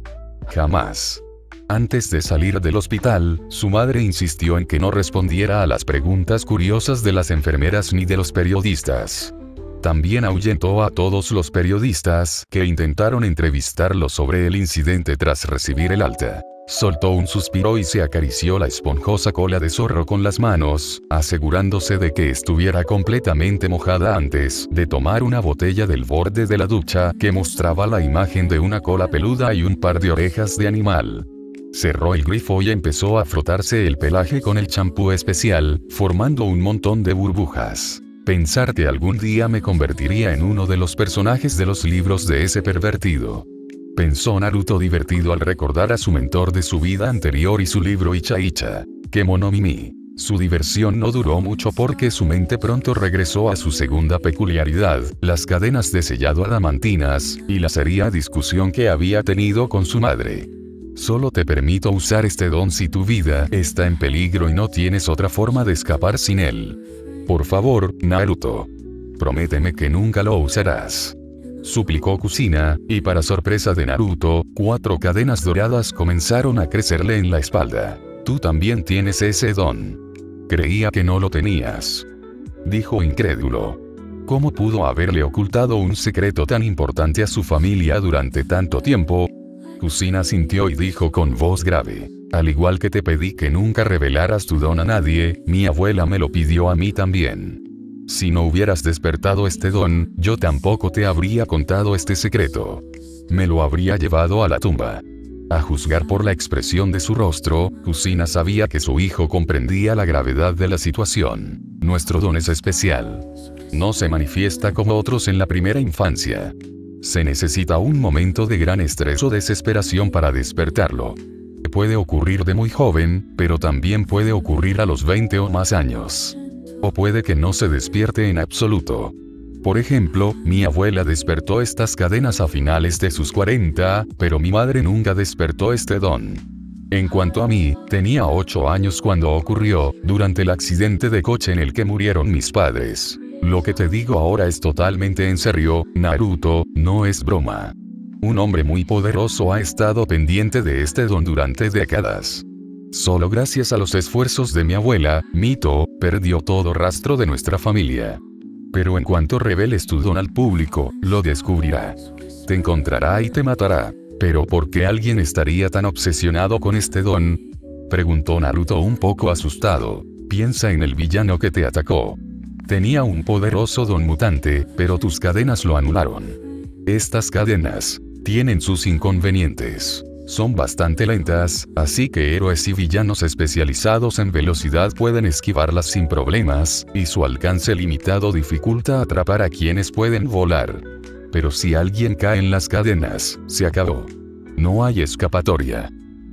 Jamás. Antes de salir del hospital, su madre insistió en que no respondiera a las preguntas curiosas de las enfermeras ni de los periodistas. También ahuyentó a todos los periodistas que intentaron entrevistarlo sobre el incidente tras recibir el alta. Soltó un suspiro y se acarició la esponjosa cola de zorro con las manos, asegurándose de que estuviera completamente mojada antes de tomar una botella del borde de la ducha que mostraba la imagen de una cola peluda y un par de orejas de animal. Cerró el grifo y empezó a frotarse el pelaje con el champú especial, formando un montón de burbujas. Pensar que algún día me convertiría en uno de los personajes de los libros de ese pervertido. Pensó Naruto divertido al recordar a su mentor de su vida anterior y su libro Icha Icha, Kemono Mimi. Su diversión no duró mucho porque su mente pronto regresó a su segunda peculiaridad, las cadenas de sellado adamantinas, y la seria discusión que había tenido con su madre. Solo te permito usar este don si tu vida está en peligro y no tienes otra forma de escapar sin él. Por favor, Naruto. Prométeme que nunca lo usarás. Suplicó Kusina, y para sorpresa de Naruto, 4 cadenas doradas comenzaron a crecerle en la espalda. Tú también tienes ese don. Creía que no lo tenías. Dijo incrédulo. ¿Cómo pudo haberle ocultado un secreto tan importante a su familia durante tanto tiempo? Kusina sintió y dijo con voz grave. Al igual que te pedí que nunca revelaras tu don a nadie, mi abuela me lo pidió a mí también. Si no hubieras despertado este don, yo tampoco te habría contado este secreto. Me lo habría llevado a la tumba. A juzgar por la expresión de su rostro, Kusina sabía que su hijo comprendía la gravedad de la situación. Nuestro don es especial. No se manifiesta como otros en la primera infancia. Se necesita un momento de gran estrés o desesperación para despertarlo. Puede ocurrir de muy joven, pero también puede ocurrir a los 20 o más años. O puede que no se despierte en absoluto. Por ejemplo, mi abuela despertó estas cadenas a finales de sus 40, pero mi madre nunca despertó este don. En cuanto a mí, tenía 8 años cuando ocurrió, durante el accidente de coche en el que murieron mis padres. Lo que te digo ahora es totalmente en serio, Naruto, no es broma. Un hombre muy poderoso ha estado pendiente de este don durante décadas. Solo gracias a los esfuerzos de mi abuela, Mito, perdió todo rastro de nuestra familia. Pero en cuanto reveles tu don al público, lo descubrirá. te encontrará y te matará. ¿Pero por qué alguien estaría tan obsesionado con este don?, preguntó Naruto un poco asustado. Piensa en el villano que te atacó. Tenía un poderoso don mutante, pero tus cadenas lo anularon. Estas cadenas tienen sus inconvenientes. Son bastante lentas, así que héroes y villanos especializados en velocidad pueden esquivarlas sin problemas, y su alcance limitado dificulta atrapar a quienes pueden volar. Pero si alguien cae en las cadenas, se acabó. No hay escapatoria.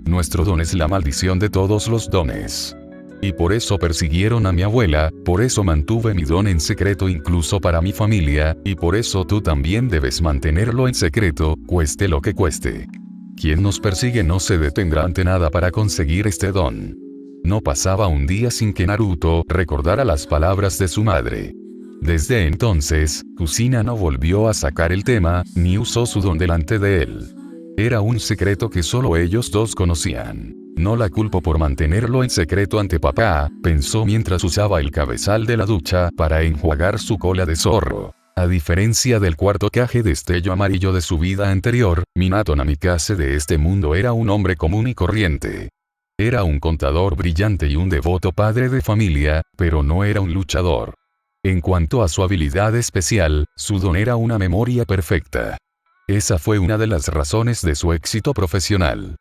Nuestro don es la maldición de todos los dones. Y por eso persiguieron a mi abuela, por eso mantuve mi don en secreto incluso para mi familia, y por eso tú también debes mantenerlo en secreto, cueste lo que cueste. Quien nos persigue no se detendrá ante nada para conseguir este don. No pasaba un día sin que Naruto recordara las palabras de su madre. Desde entonces, Kushina no volvió a sacar el tema, ni usó su don delante de él. Era un secreto que solo ellos dos conocían. No la culpo por mantenerlo en secreto ante papá, pensó mientras usaba el cabezal de la ducha para enjuagar su cola de zorro. A diferencia del cuarto Kage destello amarillo de su vida anterior, Minato Namikaze de este mundo era un hombre común y corriente. Era un contador brillante y un devoto padre de familia, pero no era un luchador. En cuanto a su habilidad especial, su don era una memoria perfecta. Esa fue una de las razones de su éxito profesional.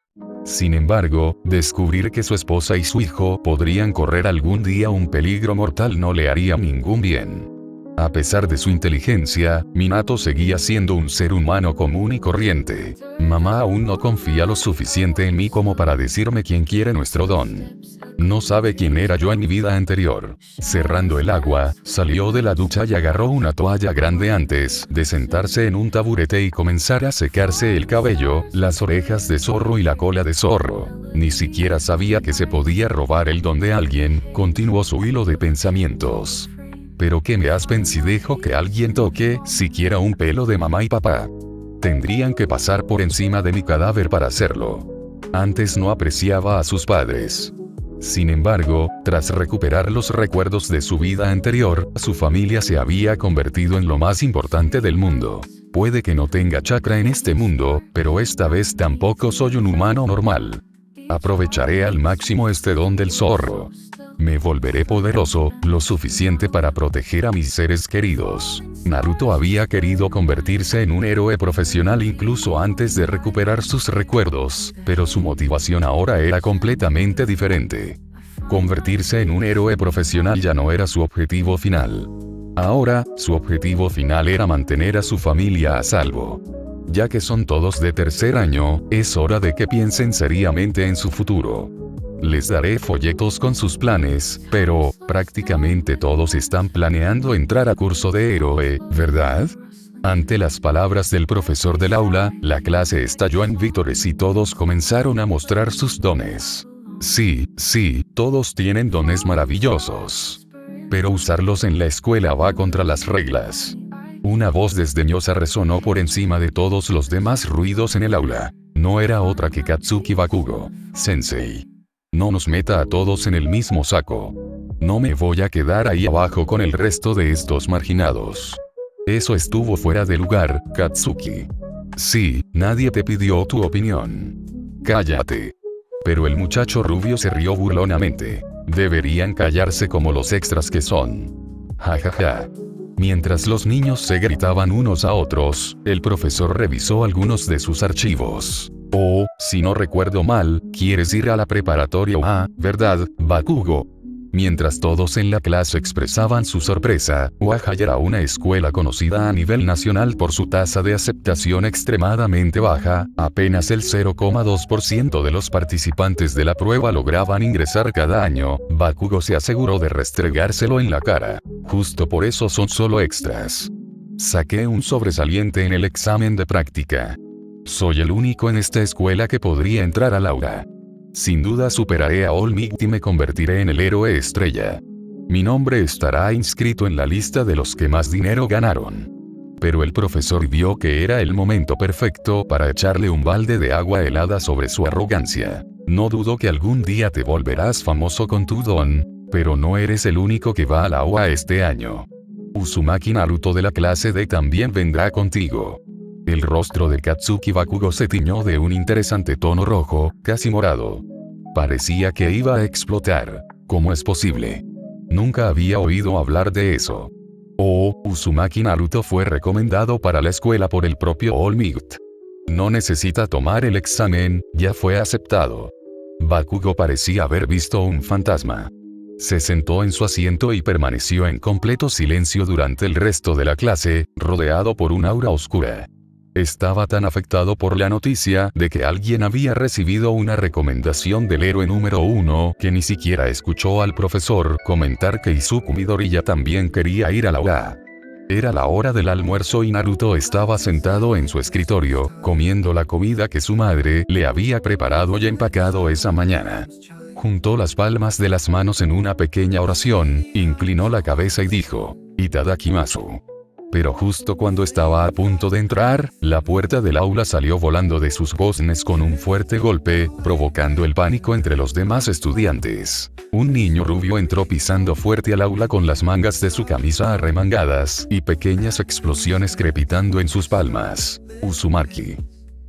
Sin embargo, descubrir que su esposa y su hijo podrían correr algún día un peligro mortal no le haría ningún bien. A pesar de su inteligencia, Minato seguía siendo un ser humano común y corriente. Mamá aún no confía lo suficiente en mí como para decirme quién quiere nuestro don. No sabe quién era yo en mi vida anterior. Cerrando el agua, salió de la ducha y agarró una toalla grande antes de sentarse en un taburete y comenzar a secarse el cabello, las orejas de zorro y la cola de zorro. Ni siquiera sabía que se podía robar el don de alguien, continuó su hilo de pensamientos. ¿Pero qué me hacen si dejo que alguien toque siquiera un pelo de mamá y papá? Tendrían que pasar por encima de mi cadáver para hacerlo. Antes no apreciaba a sus padres. Sin embargo, tras recuperar los recuerdos de su vida anterior, su familia se había convertido en lo más importante del mundo. Puede que no tenga chakra en este mundo, pero esta vez tampoco soy un humano normal. Aprovecharé al máximo este don del zorro. Me volveré poderoso, lo suficiente para proteger a mis seres queridos. Naruto había querido convertirse en un héroe profesional incluso antes de recuperar sus recuerdos, pero su motivación ahora era completamente diferente. Convertirse en un héroe profesional ya no era su objetivo final. Ahora, su objetivo final era mantener a su familia a salvo. Ya que son todos de tercer año, es hora de que piensen seriamente en su futuro. Les daré folletos con sus planes, pero, prácticamente todos están planeando entrar a curso de héroe, ¿verdad? Ante las palabras del profesor del aula, la clase estalló en vítores y todos comenzaron a mostrar sus dones. Sí, todos tienen dones maravillosos. Pero usarlos en la escuela va contra las reglas. Una voz desdeñosa resonó por encima de todos los demás ruidos en el aula. No era otra que Katsuki Bakugo. Sensei. No nos meta a todos en el mismo saco. No me voy a quedar ahí abajo con el resto de estos marginados. Eso estuvo fuera de lugar, Katsuki. Sí, nadie te pidió tu opinión. Cállate. Pero el muchacho rubio se rió burlonamente. Deberían callarse como los extras que son. Jajaja. Mientras los niños se gritaban unos a otros, el profesor revisó algunos de sus archivos. Oh, si no recuerdo mal, quieres ir a la preparatoria A, ¿verdad, Bakugo? Mientras todos en la clase expresaban su sorpresa, Ouahai era una escuela conocida a nivel nacional por su tasa de aceptación extremadamente baja, apenas el 0,2% de los participantes de la prueba lograban ingresar cada año. Bakugo se aseguró de restregárselo en la cara. Justo por eso son solo extras. Saqué un sobresaliente en el examen de práctica. Soy el único en esta escuela que podría entrar al aula. Sin duda superaré a All Might y me convertiré en el héroe estrella. Mi nombre estará inscrito en la lista de los que más dinero ganaron. Pero el profesor vio que era el momento perfecto para echarle un balde de agua helada sobre su arrogancia. No dudo que algún día te volverás famoso con tu don, pero no eres el único que va a la OA este año. Uzumaki Naruto de la clase D también vendrá contigo. El rostro de Katsuki Bakugo se tiñó de un interesante tono rojo, casi morado. Parecía que iba a explotar. ¿Cómo es posible? Nunca había oído hablar de eso. Oh, Uzumaki Naruto fue recomendado para la escuela por el propio All Might. No necesita tomar el examen, ya fue aceptado. Bakugo parecía haber visto un fantasma. Se sentó en su asiento y permaneció en completo silencio durante el resto de la clase, rodeado por un aura oscura. Estaba tan afectado por la noticia de que alguien había recibido una recomendación del héroe número 1 que ni siquiera escuchó al profesor comentar que Izuku Midoriya también quería ir a la UA. Era la hora del almuerzo y Naruto estaba sentado en su escritorio, comiendo la comida que su madre le había preparado y empacado esa mañana. Juntó las palmas de las manos en una pequeña oración, inclinó la cabeza y dijo, Itadakimasu. Pero justo cuando estaba a punto de entrar, la puerta del aula salió volando de sus goznes con un fuerte golpe, provocando el pánico entre los demás estudiantes. Un niño rubio entró pisando fuerte al aula con las mangas de su camisa arremangadas y pequeñas explosiones crepitando en sus palmas. Uzumaki.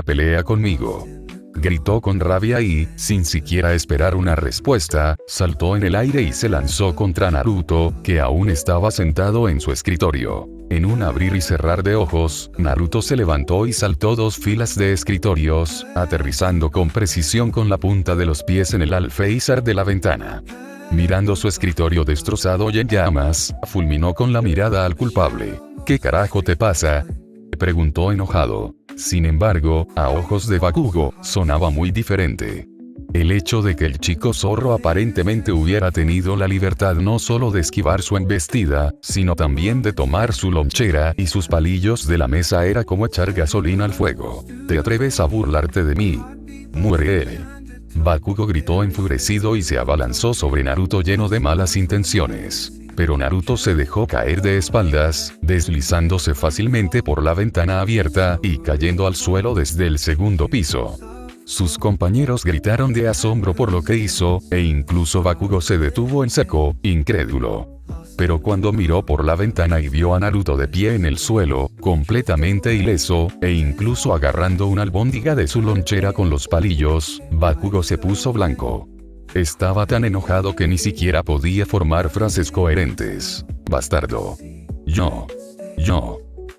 Pelea conmigo. Gritó con rabia y, sin siquiera esperar una respuesta, saltó en el aire y se lanzó contra Naruto, que aún estaba sentado en su escritorio. En un abrir y cerrar de ojos, Naruto se levantó y saltó 2 filas de escritorios, aterrizando con precisión con la punta de los pies en el alféizar de la ventana. Mirando su escritorio destrozado y en llamas, fulminó con la mirada al culpable. ¿Qué carajo te pasa?, preguntó enojado. Sin embargo, a ojos de Bakugo, sonaba muy diferente. El hecho de que el chico zorro aparentemente hubiera tenido la libertad no solo de esquivar su embestida, sino también de tomar su lonchera y sus palillos de la mesa era como echar gasolina al fuego. ¿Te atreves a burlarte de mí? ¡Muere! Bakugo gritó enfurecido y se abalanzó sobre Naruto lleno de malas intenciones. Pero Naruto se dejó caer de espaldas, deslizándose fácilmente por la ventana abierta y cayendo al suelo desde el segundo piso. Sus compañeros gritaron de asombro por lo que hizo, e incluso Bakugo se detuvo en seco, incrédulo. Pero cuando miró por la ventana y vio a Naruto de pie en el suelo, completamente ileso, e incluso agarrando una albóndiga de su lonchera con los palillos, Bakugo se puso blanco. Estaba tan enojado que ni siquiera podía formar frases coherentes. Bastardo. Yo.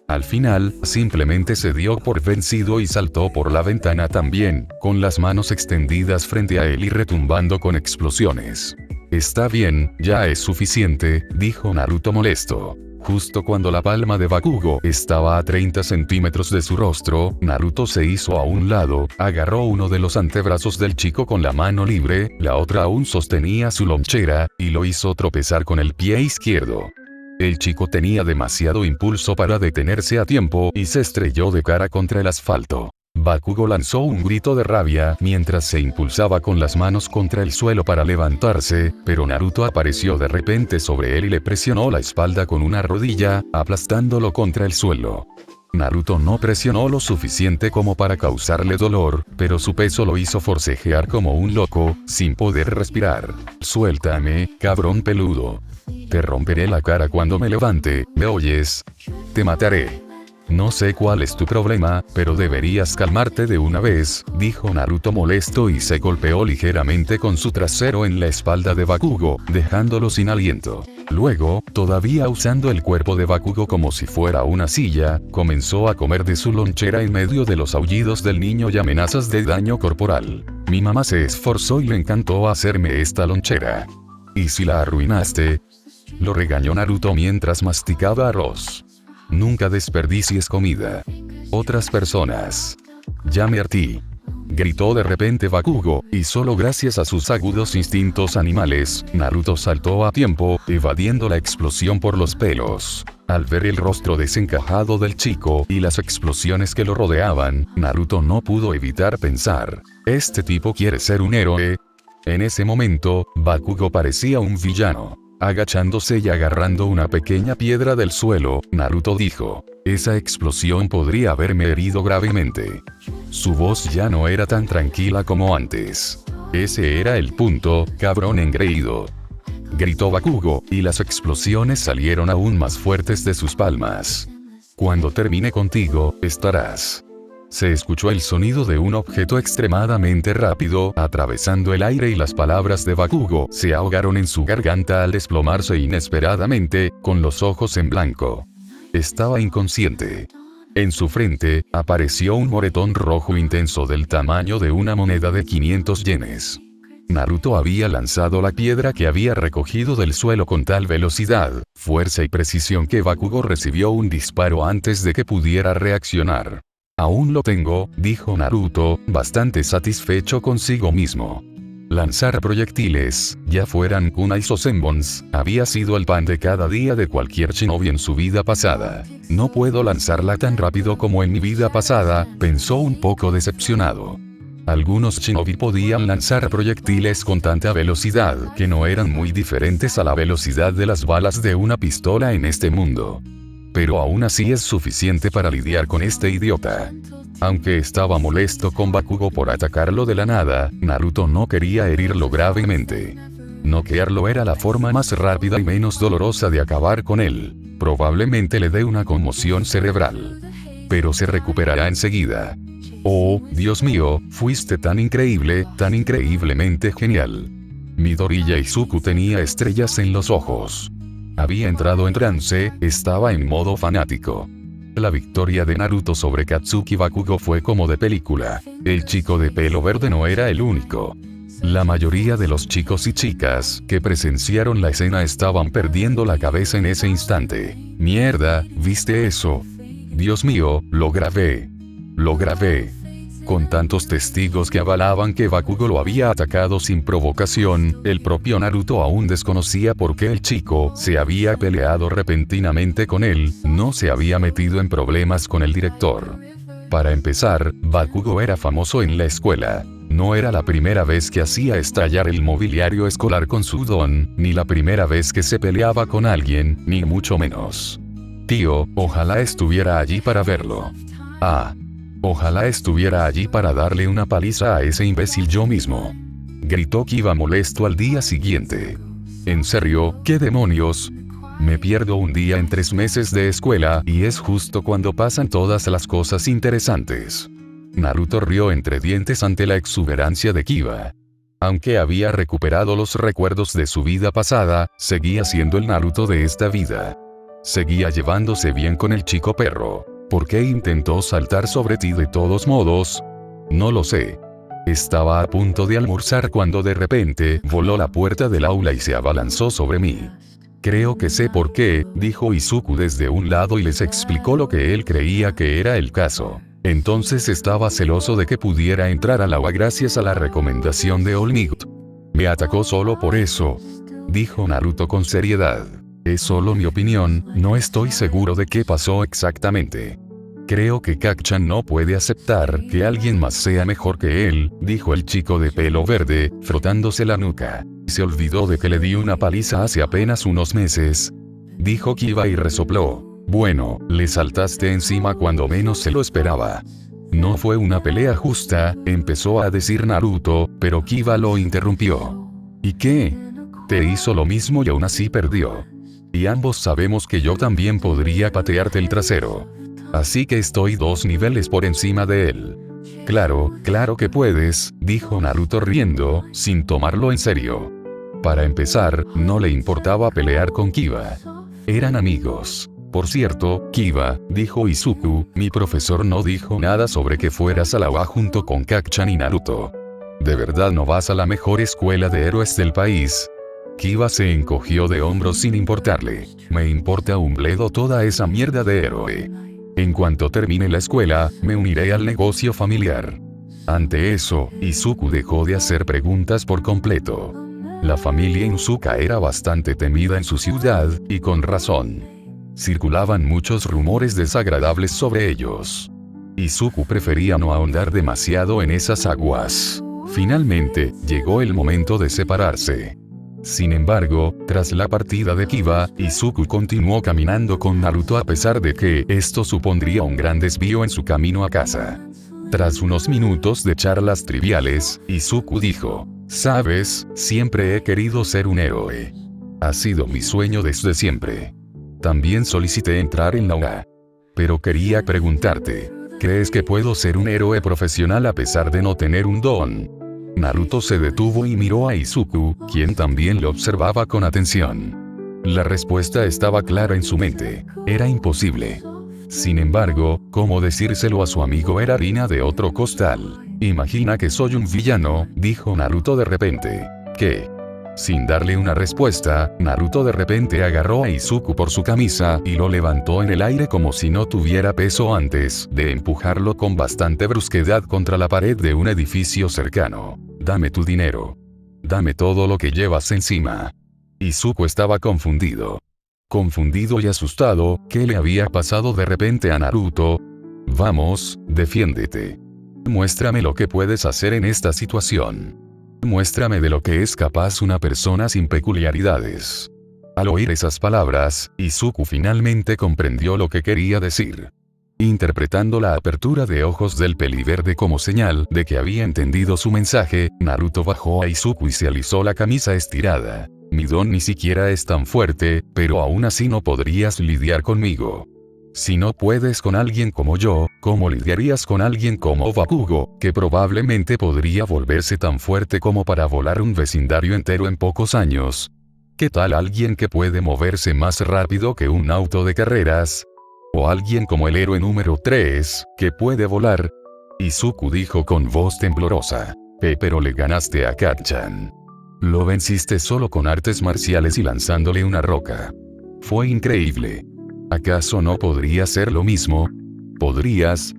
Al final, simplemente se dio por vencido y saltó por la ventana también, con las manos extendidas frente a él y retumbando con explosiones. Está bien, ya es suficiente, dijo Naruto molesto. Justo cuando la palma de Bakugo estaba a 30 centímetros de su rostro, Naruto se hizo a un lado, agarró uno de los antebrazos del chico con la mano libre, la otra aún sostenía su lonchera, y lo hizo tropezar con el pie izquierdo. El chico tenía demasiado impulso para detenerse a tiempo y se estrelló de cara contra el asfalto. Bakugo lanzó un grito de rabia mientras se impulsaba con las manos contra el suelo para levantarse, pero Naruto apareció de repente sobre él y le presionó la espalda con una rodilla, aplastándolo contra el suelo. Naruto no presionó lo suficiente como para causarle dolor, pero su peso lo hizo forcejear como un loco, sin poder respirar. Suéltame, cabrón peludo. Te romperé la cara cuando me levante, ¿me oyes? Te mataré. No sé cuál es tu problema, pero deberías calmarte de una vez, dijo Naruto molesto y se golpeó ligeramente con su trasero en la espalda de Bakugo, dejándolo sin aliento. Luego, todavía usando el cuerpo de Bakugo como si fuera una silla, comenzó a comer de su lonchera en medio de los aullidos del niño y amenazas de daño corporal. Mi mamá se esforzó y le encantó hacerme esta lonchera. ¿Y si la arruinaste? Lo regañó Naruto mientras masticaba arroz. Nunca desperdicies comida. Otras personas. Ya me harté. Gritó de repente Bakugo, y solo gracias a sus agudos instintos animales, Naruto saltó a tiempo, evadiendo la explosión por los pelos. Al ver el rostro desencajado del chico y las explosiones que lo rodeaban, Naruto no pudo evitar pensar: ¿este tipo quiere ser un héroe? En ese momento, Bakugo parecía un villano. Agachándose y agarrando una pequeña piedra del suelo, Naruto dijo: esa explosión podría haberme herido gravemente. Su voz ya no era tan tranquila como antes. Ese era el punto, cabrón engreído. Gritó Bakugo, y las explosiones salieron aún más fuertes de sus palmas. Cuando termine contigo, estarás. Se escuchó el sonido de un objeto extremadamente rápido, atravesando el aire y las palabras de Bakugo se ahogaron en su garganta al desplomarse inesperadamente, con los ojos en blanco. Estaba inconsciente. En su frente, apareció un moretón rojo intenso del tamaño de una moneda de 500 yenes. Naruto había lanzado la piedra que había recogido del suelo con tal velocidad, fuerza y precisión que Bakugo recibió un disparo antes de que pudiera reaccionar. Aún lo tengo, dijo Naruto, bastante satisfecho consigo mismo. Lanzar proyectiles, ya fueran kunais o senbons, había sido el pan de cada día de cualquier shinobi en su vida pasada. No puedo lanzarla tan rápido como en mi vida pasada, pensó un poco decepcionado. Algunos shinobi podían lanzar proyectiles con tanta velocidad que no eran muy diferentes a la velocidad de las balas de una pistola en este mundo. Pero aún así es suficiente para lidiar con este idiota. Aunque estaba molesto con Bakugo por atacarlo de la nada, Naruto no quería herirlo gravemente. Noquearlo era la forma más rápida y menos dolorosa de acabar con él. Probablemente le dé una conmoción cerebral. Pero se recuperará enseguida. Oh, Dios mío, fuiste tan increíble, tan increíblemente genial. Midoriya Izuku tenía estrellas en los ojos. Había entrado en trance, estaba en modo fanático. La victoria de Naruto sobre Katsuki Bakugo fue como de película. El chico de pelo verde no era el único. La mayoría de los chicos y chicas que presenciaron la escena estaban perdiendo la cabeza en ese instante. Mierda, ¿viste eso? Dios mío, lo grabé. Lo grabé. Con tantos testigos que avalaban que Bakugo lo había atacado sin provocación, el propio Naruto aún desconocía por qué el chico se había peleado repentinamente con él, no se había metido en problemas con el director. Para empezar, Bakugo era famoso en la escuela. No era la primera vez que hacía estallar el mobiliario escolar con su don, ni la primera vez que se peleaba con alguien, ni mucho menos. Tío, ojalá estuviera allí para verlo. Ah. Ojalá estuviera allí para darle una paliza a ese imbécil yo mismo. Gritó Kiba molesto al día siguiente. ¿En serio? ¿Qué demonios? Me pierdo un día en 3 meses de escuela y es justo cuando pasan todas las cosas interesantes. Naruto rió entre dientes ante la exuberancia de Kiba. Aunque había recuperado los recuerdos de su vida pasada, seguía siendo el Naruto de esta vida. Seguía llevándose bien con el chico perro. ¿Por qué intentó saltar sobre ti de todos modos? No lo sé. Estaba a punto de almorzar cuando de repente voló la puerta del aula y se abalanzó sobre mí. Creo que sé por qué, dijo Izuku desde un lado y les explicó lo que él creía que era el caso. Entonces estaba celoso de que pudiera entrar al agua gracias a la recomendación de All Might. Me atacó solo por eso, dijo Naruto con seriedad. Es solo mi opinión, no estoy seguro de qué pasó exactamente. Creo que Kacchan no puede aceptar que alguien más sea mejor que él, dijo el chico de pelo verde, frotándose la nuca. Se olvidó de que le di una paliza hace apenas unos meses. Dijo Kiba y resopló. Bueno, le saltaste encima cuando menos se lo esperaba. No fue una pelea justa, empezó a decir Naruto, pero Kiba lo interrumpió. ¿Y qué? Te hizo lo mismo y aún así perdió. Y ambos sabemos que yo también podría patearte el trasero. Así que estoy 2 niveles por encima de él. Claro, claro que puedes, dijo Naruto riendo, sin tomarlo en serio. Para empezar, no le importaba pelear con Kiba. Eran amigos. Por cierto, Kiba, dijo Izuku, mi profesor no dijo nada sobre que fueras a la UA junto con Kacchan y Naruto. ¿De verdad no vas a la mejor escuela de héroes del país? Kiba se encogió de hombros sin importarle. Me importa un bledo toda esa mierda de héroe. En cuanto termine la escuela, me uniré al negocio familiar. Ante eso, Izuku dejó de hacer preguntas por completo. La familia Inuzuka era bastante temida en su ciudad, y con razón. Circulaban muchos rumores desagradables sobre ellos. Izuku prefería no ahondar demasiado en esas aguas. Finalmente, llegó el momento de separarse. Sin embargo, tras la partida de Kiba, Izuku continuó caminando con Naruto a pesar de que esto supondría un gran desvío en su camino a casa. Tras unos minutos de charlas triviales, Izuku dijo, «Sabes, siempre he querido ser un héroe. Ha sido mi sueño desde siempre. También solicité entrar en la UA. Pero quería preguntarte, ¿crees que puedo ser un héroe profesional a pesar de no tener un don? Naruto se detuvo y miró a Izuku, quien también lo observaba con atención. La respuesta estaba clara en su mente. Era imposible. Sin embargo, ¿cómo decírselo a su amigo era harina de otro costal? Imagina que soy un villano, dijo Naruto de repente. ¿Qué? Sin darle una respuesta, Naruto de repente agarró a Izuku por su camisa y lo levantó en el aire como si no tuviera peso antes de empujarlo con bastante brusquedad contra la pared de un edificio cercano. Dame tu dinero. Dame todo lo que llevas encima. Izuku estaba confundido. Confundido y asustado, ¿qué le había pasado de repente a Naruto? Vamos, defiéndete. Muéstrame lo que puedes hacer en esta situación. Muéstrame de lo que es capaz una persona sin peculiaridades. Al oír esas palabras, Izuku finalmente comprendió lo que quería decir. Interpretando la apertura de ojos del peliverde como señal de que había entendido su mensaje, Naruto bajó a Izuku y se alisó la camisa estirada. Mi don ni siquiera es tan fuerte, pero aún así no podrías lidiar conmigo. Si no puedes con alguien como yo, ¿cómo lidiarías con alguien como Bakugo, que probablemente podría volverse tan fuerte como para volar un vecindario entero en pocos años? ¿Qué tal alguien que puede moverse más rápido que un auto de carreras? ¿O alguien como el héroe número 3, que puede volar? Izuku dijo con voz temblorosa. Pero le ganaste a Kacchan. Lo venciste solo con artes marciales y lanzándole una roca. Fue increíble. ¿Acaso no podría ser lo mismo? ¿Podrías?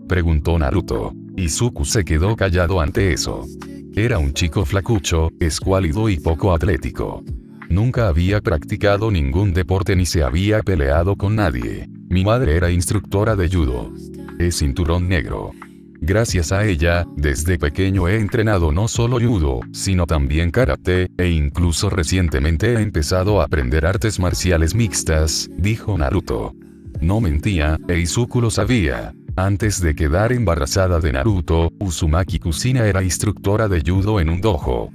Preguntó Naruto. Izuku se quedó callado ante eso. Era un chico flacucho, escuálido y poco atlético. Nunca había practicado ningún deporte ni se había peleado con nadie. Mi madre era instructora de judo. Es cinturón negro. Gracias a ella, desde pequeño he entrenado no solo judo, sino también karate, e incluso recientemente he empezado a aprender artes marciales mixtas, dijo Naruto. No mentía, e Izuku lo sabía. Antes de quedar embarazada de Naruto, Uzumaki Kusina era instructora de judo en un dojo.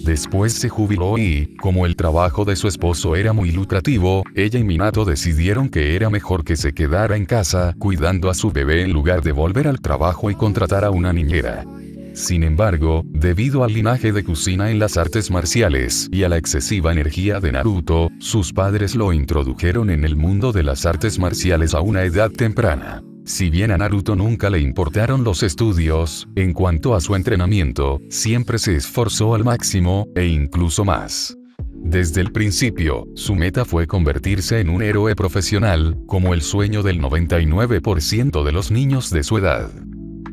Después se jubiló y, como el trabajo de su esposo era muy lucrativo, ella y Minato decidieron que era mejor que se quedara en casa cuidando a su bebé en lugar de volver al trabajo y contratar a una niñera. Sin embargo, debido al linaje de Kusina en las artes marciales y a la excesiva energía de Naruto, sus padres lo introdujeron en el mundo de las artes marciales a una edad temprana. Si bien a Naruto nunca le importaron los estudios, en cuanto a su entrenamiento, siempre se esforzó al máximo, e incluso más. Desde el principio, su meta fue convertirse en un héroe profesional, como el sueño del 99% de los niños de su edad.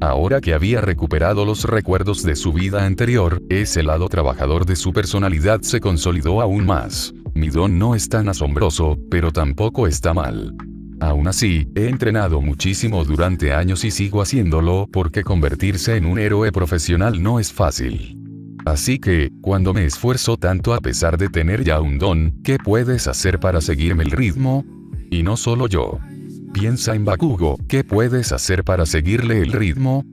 Ahora que había recuperado los recuerdos de su vida anterior, ese lado trabajador de su personalidad se consolidó aún más. Mi don no es tan asombroso, pero tampoco está mal. Aún así, he entrenado muchísimo durante años y sigo haciéndolo porque convertirse en un héroe profesional no es fácil. Así que, cuando me esfuerzo tanto a pesar de tener ya un don, ¿qué puedes hacer para seguirme el ritmo? Y no solo yo. Piensa en Bakugo, ¿qué puedes hacer para seguirle el ritmo?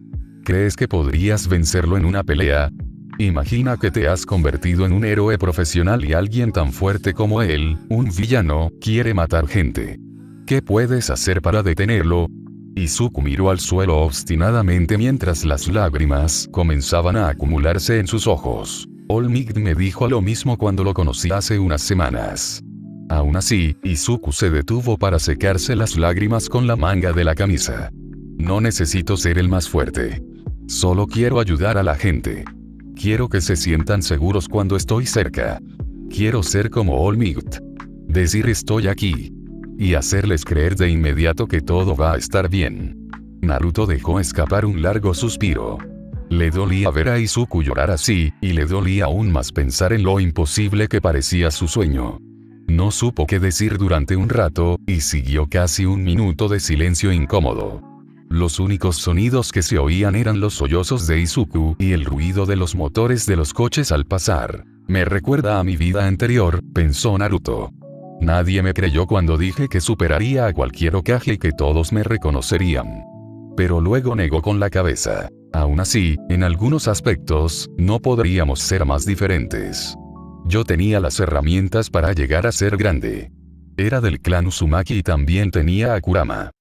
¿Crees que podrías vencerlo en una pelea? Imagina que te has convertido en un héroe profesional y alguien tan fuerte como él, un villano, quiere matar gente. ¿Qué puedes hacer para detenerlo? Izuku miró al suelo obstinadamente mientras las lágrimas comenzaban a acumularse en sus ojos. All Might me dijo lo mismo cuando lo conocí hace unas semanas. Aún así, Izuku se detuvo para secarse las lágrimas con la manga de la camisa. No necesito ser el más fuerte. Solo quiero ayudar a la gente. Quiero que se sientan seguros cuando estoy cerca. Quiero ser como All Might. Decir estoy aquí. Y hacerles creer de inmediato que todo va a estar bien. Naruto dejó escapar un largo suspiro. Le dolía ver a Izuku llorar así, y le dolía aún más pensar en lo imposible que parecía su sueño. No supo qué decir durante un rato, y siguió casi un minuto de silencio incómodo. Los únicos sonidos que se oían eran los sollozos de Izuku y el ruido de los motores de los coches al pasar. Me recuerda a mi vida anterior, pensó Naruto. Nadie me creyó cuando dije que superaría a cualquier Hokage y que todos me reconocerían. Pero luego negó con la cabeza. Aún así, en algunos aspectos, no podríamos ser más diferentes. Yo tenía las herramientas para llegar a ser grande. Era del clan Uzumaki y también tenía a Kurama.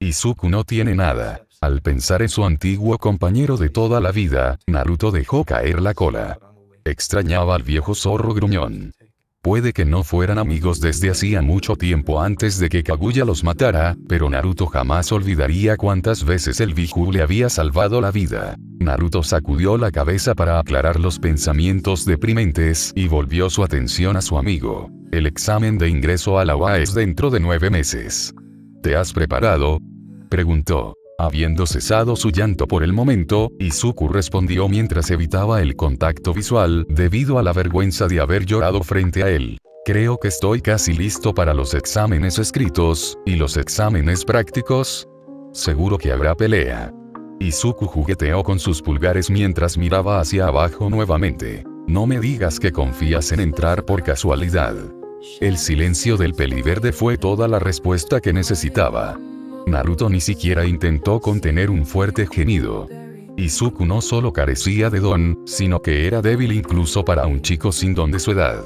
Izuku no tiene nada. Al pensar en su antiguo compañero de toda la vida, Naruto dejó caer la cola. Extrañaba al viejo zorro gruñón. Puede que no fueran amigos desde hacía mucho tiempo antes de que Kaguya los matara, pero Naruto jamás olvidaría cuántas veces el Biju le había salvado la vida. Naruto sacudió la cabeza para aclarar los pensamientos deprimentes y volvió su atención a su amigo. El examen de ingreso a la UA es dentro de 9 meses. ¿Te has preparado?, preguntó. Habiendo cesado su llanto por el momento, Izuku respondió mientras evitaba el contacto visual debido a la vergüenza de haber llorado frente a él. Creo que estoy casi listo para los exámenes escritos, ¿y los exámenes prácticos? Seguro que habrá pelea. Izuku jugueteó con sus pulgares mientras miraba hacia abajo nuevamente. No me digas que confías en entrar por casualidad. El silencio del peliverde fue toda la respuesta que necesitaba. Naruto ni siquiera intentó contener un fuerte gemido. Izuku no solo carecía de don, sino que era débil incluso para un chico sin don de su edad.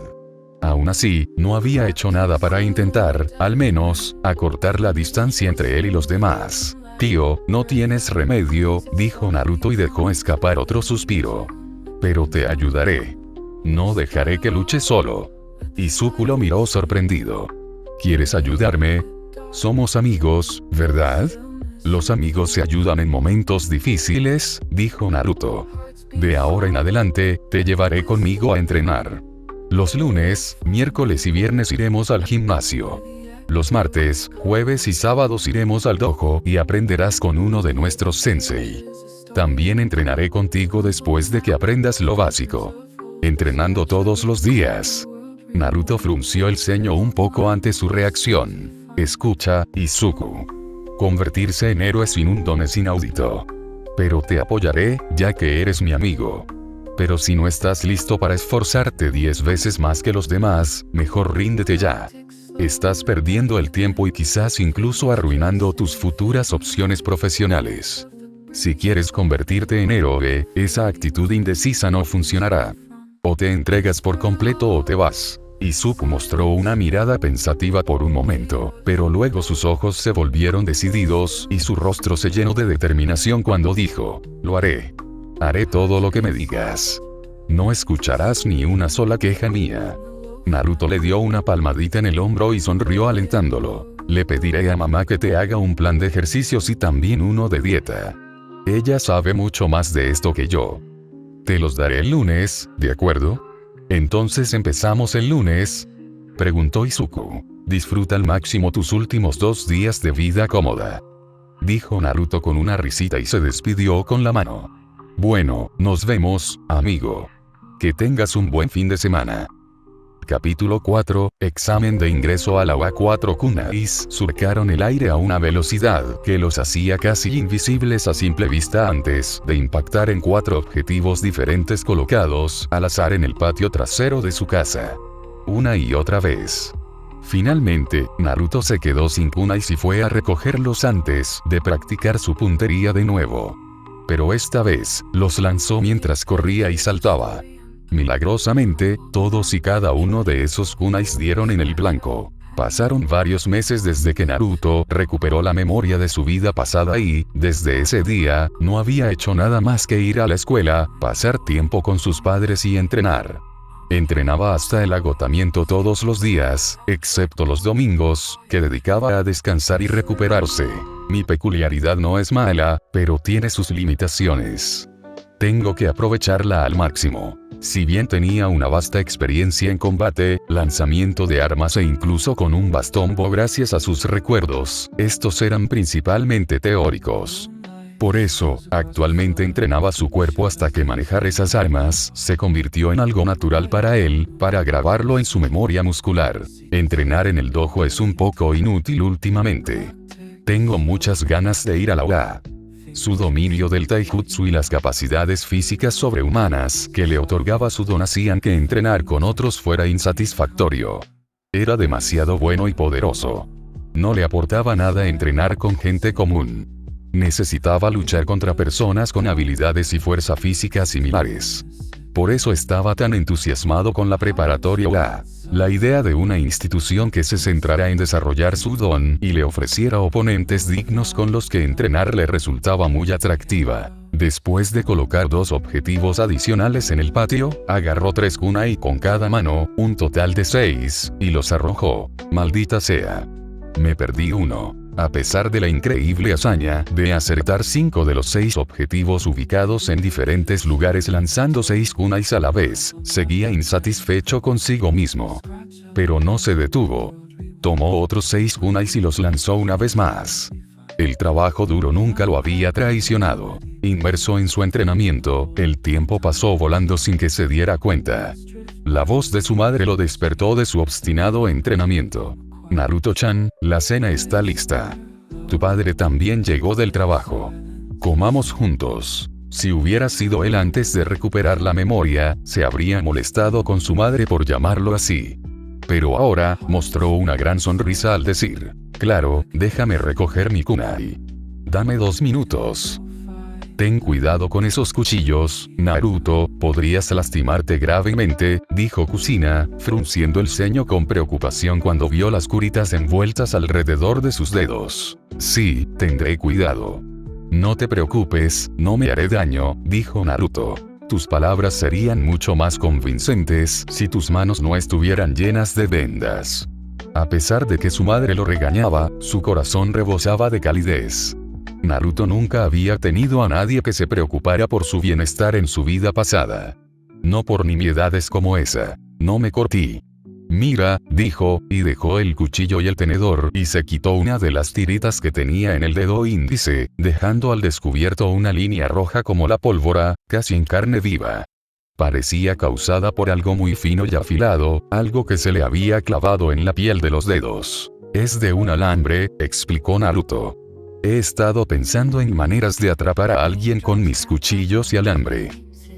Aún así, no había hecho nada para intentar, al menos, acortar la distancia entre él y los demás. Tío, no tienes remedio, dijo Naruto y dejó escapar otro suspiro. Pero te ayudaré. No dejaré que luches solo. Izuku lo miró sorprendido. ¿Quieres ayudarme? Somos amigos, ¿verdad? Los amigos se ayudan en momentos difíciles, dijo Naruto. De ahora en adelante, te llevaré conmigo a entrenar. Los lunes, miércoles y viernes iremos al gimnasio. Los martes, jueves y sábados iremos al dojo y aprenderás con uno de nuestros sensei. También entrenaré contigo después de que aprendas lo básico. Entrenando todos los días. Naruto frunció el ceño un poco ante su reacción. Escucha, Izuku. Convertirse en héroe sin un don es inaudito. Pero te apoyaré, ya que eres mi amigo. Pero si no estás listo para esforzarte 10 veces más que los demás, mejor ríndete ya. Estás perdiendo el tiempo y quizás incluso arruinando tus futuras opciones profesionales. Si quieres convertirte en héroe, esa actitud indecisa no funcionará. O te entregas por completo o te vas. Izuku mostró una mirada pensativa por un momento, pero luego sus ojos se volvieron decididos y su rostro se llenó de determinación cuando dijo, lo haré. Haré todo lo que me digas. No escucharás ni una sola queja mía. Naruto le dio una palmadita en el hombro y sonrió alentándolo. Le pediré a mamá que te haga un plan de ejercicios y también uno de dieta. Ella sabe mucho más de esto que yo. Te los daré el lunes, ¿de acuerdo? ¿Entonces empezamos el lunes?, preguntó Izuku. Disfruta al máximo tus últimos 2 días de vida cómoda, dijo Naruto con una risita y se despidió con la mano. Bueno, nos vemos, amigo. Que tengas un buen fin de semana. Capítulo 4, examen de ingreso a la UA. 4 kunais surcaron el aire a una velocidad que los hacía casi invisibles a simple vista antes de impactar en 4 objetivos diferentes colocados al azar en el patio trasero de su casa. Una y otra vez. Finalmente, Naruto se quedó sin kunais y fue a recogerlos antes de practicar su puntería de nuevo. Pero esta vez, los lanzó mientras corría y saltaba. Milagrosamente, todos y cada uno de esos kunais dieron en el blanco. Pasaron varios meses desde que Naruto recuperó la memoria de su vida pasada y, desde ese día, no había hecho nada más que ir a la escuela, pasar tiempo con sus padres y entrenar. Entrenaba hasta el agotamiento todos los días, excepto los domingos, que dedicaba a descansar y recuperarse. Mi peculiaridad no es mala, pero tiene sus limitaciones. Tengo que aprovecharla al máximo. Si bien tenía una vasta experiencia en combate, lanzamiento de armas e incluso con un bastón Bo gracias a sus recuerdos, estos eran principalmente teóricos. Por eso, actualmente entrenaba su cuerpo hasta que manejar esas armas se convirtió en algo natural para él, para grabarlo en su memoria muscular. Entrenar en el dojo es un poco inútil últimamente. Tengo muchas ganas de ir a la UA. Su dominio del taijutsu y las capacidades físicas sobrehumanas que le otorgaba su don hacían que entrenar con otros fuera insatisfactorio. Era demasiado bueno y poderoso. No le aportaba nada entrenar con gente común. Necesitaba luchar contra personas con habilidades y fuerza física similares. Por eso estaba tan entusiasmado con la preparatoria UA. La idea de una institución que se centrara en desarrollar su don y le ofreciera oponentes dignos con los que entrenar le resultaba muy atractiva. Después de colocar 2 objetivos adicionales en el patio, agarró 3 kunai con cada mano, un total de 6, y los arrojó. Maldita sea. Me perdí uno. A pesar de la increíble hazaña de acertar 5 de los 6 objetivos ubicados en diferentes lugares lanzando 6 kunais a la vez, seguía insatisfecho consigo mismo. Pero no se detuvo. Tomó otros 6 kunais y los lanzó una vez más. El trabajo duro nunca lo había traicionado. Inmerso en su entrenamiento, el tiempo pasó volando sin que se diera cuenta. La voz de su madre lo despertó de su obstinado entrenamiento. Naruto-chan, la cena está lista. Tu padre también llegó del trabajo. Comamos juntos. Si hubiera sido él antes de recuperar la memoria, se habría molestado con su madre por llamarlo así. Pero ahora, mostró una gran sonrisa al decir, claro, déjame recoger mi kunai. Dame 2 minutos. Ten cuidado con esos cuchillos, Naruto, podrías lastimarte gravemente, dijo Kusina, frunciendo el ceño con preocupación cuando vio las curitas envueltas alrededor de sus dedos. Sí, tendré cuidado. No te preocupes, no me haré daño, dijo Naruto. Tus palabras serían mucho más convincentes si tus manos no estuvieran llenas de vendas. A pesar de que su madre lo regañaba, su corazón rebosaba de calidez. Naruto nunca había tenido a nadie que se preocupara por su bienestar en su vida pasada. No por nimiedades como esa. No me corté. Mira, dijo, y dejó el cuchillo y el tenedor y se quitó una de las tiritas que tenía en el dedo índice, dejando al descubierto una línea roja como la pólvora, casi en carne viva. Parecía causada por algo muy fino y afilado, algo que se le había clavado en la piel de los dedos. Es de un alambre, explicó Naruto. He estado pensando en maneras de atrapar a alguien con mis cuchillos y alambre.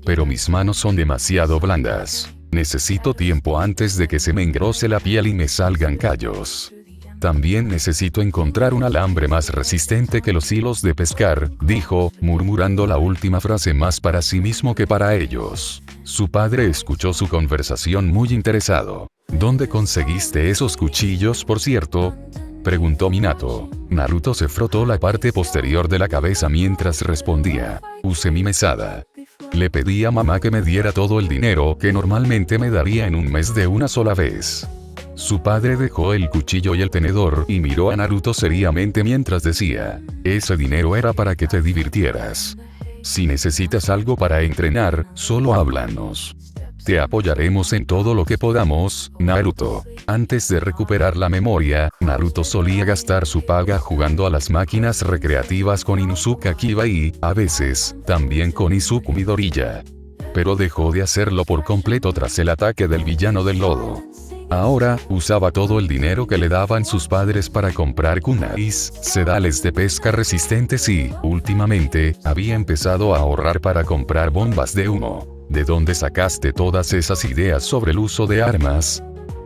Pero mis manos son demasiado blandas. Necesito tiempo antes de que se me engrose la piel y me salgan callos. También necesito encontrar un alambre más resistente que los hilos de pescar, dijo, murmurando la última frase más para sí mismo que para ellos. Su padre escuchó su conversación muy interesado. ¿Dónde conseguiste esos cuchillos, por cierto?, preguntó Minato. Naruto se frotó la parte posterior de la cabeza mientras respondía. Usé mi mesada. Le pedí a mamá que me diera todo el dinero que normalmente me daría en un mes de una sola vez. Su padre dejó el cuchillo y el tenedor y miró a Naruto seriamente mientras decía, ese dinero era para que te divirtieras. Si necesitas algo para entrenar, solo háblanos. Te apoyaremos en todo lo que podamos, Naruto. Antes de recuperar la memoria, Naruto solía gastar su paga jugando a las máquinas recreativas con Inuzuka Kiba y, a veces, también con Izuku Midoriya. Pero dejó de hacerlo por completo tras el ataque del villano del lodo. Ahora, usaba todo el dinero que le daban sus padres para comprar kunais, sedales de pesca resistentes y, últimamente, había empezado a ahorrar para comprar bombas de humo. ¿De dónde sacaste todas esas ideas sobre el uso de armas?,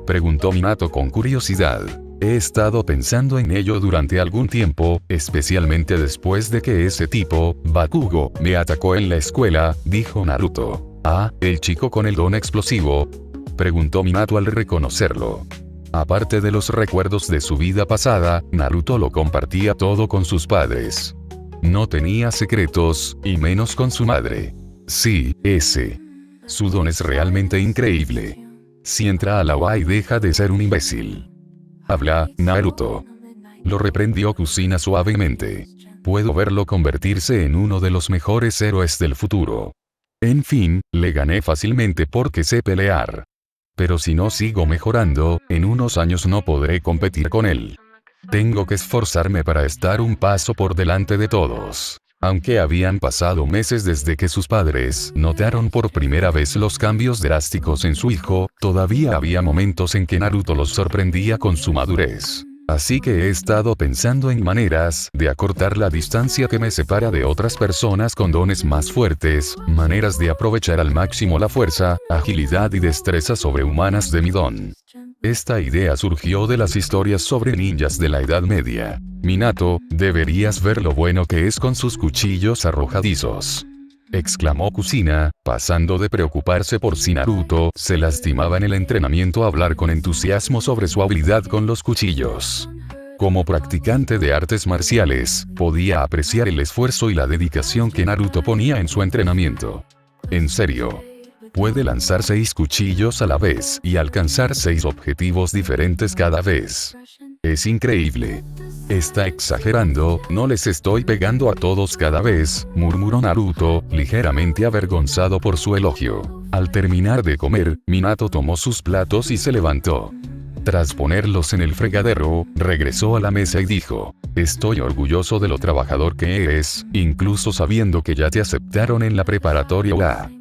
preguntó Minato con curiosidad. He estado pensando en ello durante algún tiempo, especialmente después de que ese tipo, Bakugo, me atacó en la escuela, dijo Naruto. Ah, el chico con el don explosivo, preguntó Minato al reconocerlo. Aparte de los recuerdos de su vida pasada, Naruto lo compartía todo con sus padres. No tenía secretos, y menos con su madre. Sí, ese. Su don es realmente increíble. Si entra a la UA y deja de ser un imbécil. Habla, Naruto. Lo reprendió Kusina suavemente. Puedo verlo convertirse en uno de los mejores héroes del futuro. En fin, le gané fácilmente porque sé pelear. Pero si no sigo mejorando, en unos años no podré competir con él. Tengo que esforzarme para estar un paso por delante de todos. Aunque habían pasado meses desde que sus padres notaron por primera vez los cambios drásticos en su hijo, todavía había momentos en que Naruto los sorprendía con su madurez. Así que he estado pensando en maneras de acortar la distancia que me separa de otras personas con dones más fuertes, maneras de aprovechar al máximo la fuerza, agilidad y destreza sobrehumanas de mi don. Esta idea surgió de las historias sobre ninjas de la Edad Media. Minato, deberías ver lo bueno que es con sus cuchillos arrojadizos, exclamó Kusina, pasando de preocuparse por si Naruto se lastimaba en el entrenamiento a hablar con entusiasmo sobre su habilidad con los cuchillos. Como practicante de artes marciales, podía apreciar el esfuerzo y la dedicación que Naruto ponía en su entrenamiento. En serio. Puede lanzar 6 cuchillos a la vez y alcanzar 6 objetivos diferentes cada vez. Es increíble. Está exagerando, no les estoy pegando a todos cada vez, murmuró Naruto, ligeramente avergonzado por su elogio. Al terminar de comer, Minato tomó sus platos y se levantó. Tras ponerlos en el fregadero, regresó a la mesa y dijo, estoy orgulloso de lo trabajador que eres, incluso sabiendo que ya te aceptaron en la preparatoria UA.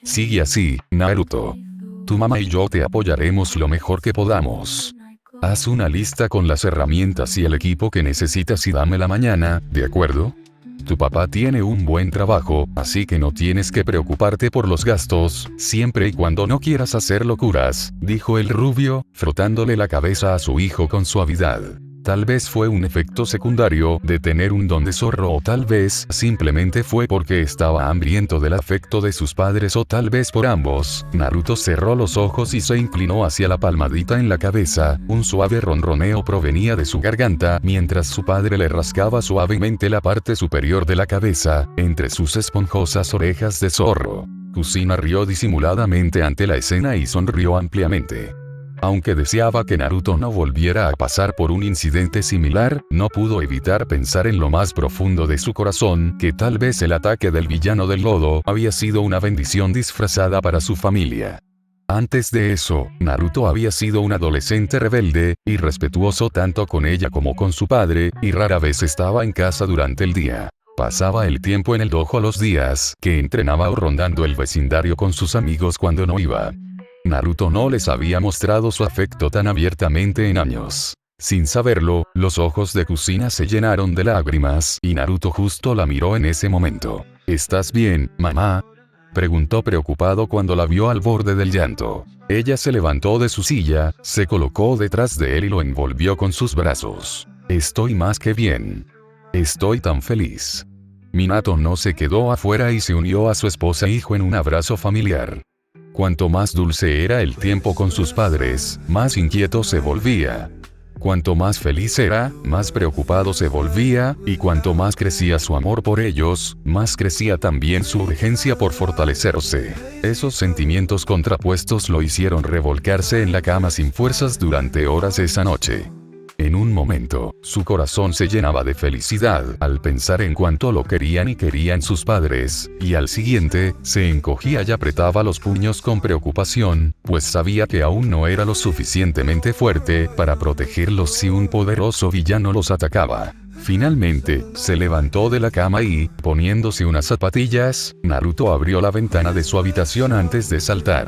Sigue así, Naruto. Tu mamá y yo te apoyaremos lo mejor que podamos. Haz una lista con las herramientas y el equipo que necesitas y dámela mañana, ¿de acuerdo? Tu papá tiene un buen trabajo, así que no tienes que preocuparte por los gastos, siempre y cuando no quieras hacer locuras, dijo el rubio, frotándole la cabeza a su hijo con suavidad. Tal vez fue un efecto secundario de tener un don de zorro o tal vez simplemente fue porque estaba hambriento del afecto de sus padres o tal vez por ambos. Naruto cerró los ojos y se inclinó hacia la palmadita en la cabeza, un suave ronroneo provenía de su garganta mientras su padre le rascaba suavemente la parte superior de la cabeza, entre sus esponjosas orejas de zorro. Kushina rió disimuladamente ante la escena y sonrió ampliamente. Aunque deseaba que Naruto no volviera a pasar por un incidente similar, no pudo evitar pensar en lo más profundo de su corazón, que tal vez el ataque del villano del lodo había sido una bendición disfrazada para su familia. Antes de eso, Naruto había sido un adolescente rebelde, irrespetuoso tanto con ella como con su padre, y rara vez estaba en casa durante el día. Pasaba el tiempo en el dojo los días que entrenaba o rondando el vecindario con sus amigos cuando no iba. Naruto no les había mostrado su afecto tan abiertamente en años. Sin saberlo, los ojos de Kushina se llenaron de lágrimas y Naruto justo la miró en ese momento. ¿Estás bien, mamá?, preguntó preocupado cuando la vio al borde del llanto. Ella se levantó de su silla, se colocó detrás de él y lo envolvió con sus brazos. Estoy más que bien. Estoy tan feliz. Minato no se quedó afuera y se unió a su esposa e hijo en un abrazo familiar. Cuanto más dulce era el tiempo con sus padres, más inquieto se volvía. Cuanto más feliz era, más preocupado se volvía, y cuanto más crecía su amor por ellos, más crecía también su urgencia por fortalecerse. Esos sentimientos contrapuestos lo hicieron revolcarse en la cama sin fuerzas durante horas esa noche. En un momento, su corazón se llenaba de felicidad al pensar en cuánto lo querían y querían sus padres, y al siguiente, se encogía y apretaba los puños con preocupación, pues sabía que aún no era lo suficientemente fuerte para protegerlos si un poderoso villano los atacaba. Finalmente, se levantó de la cama y, poniéndose unas zapatillas, Naruto abrió la ventana de su habitación antes de saltar.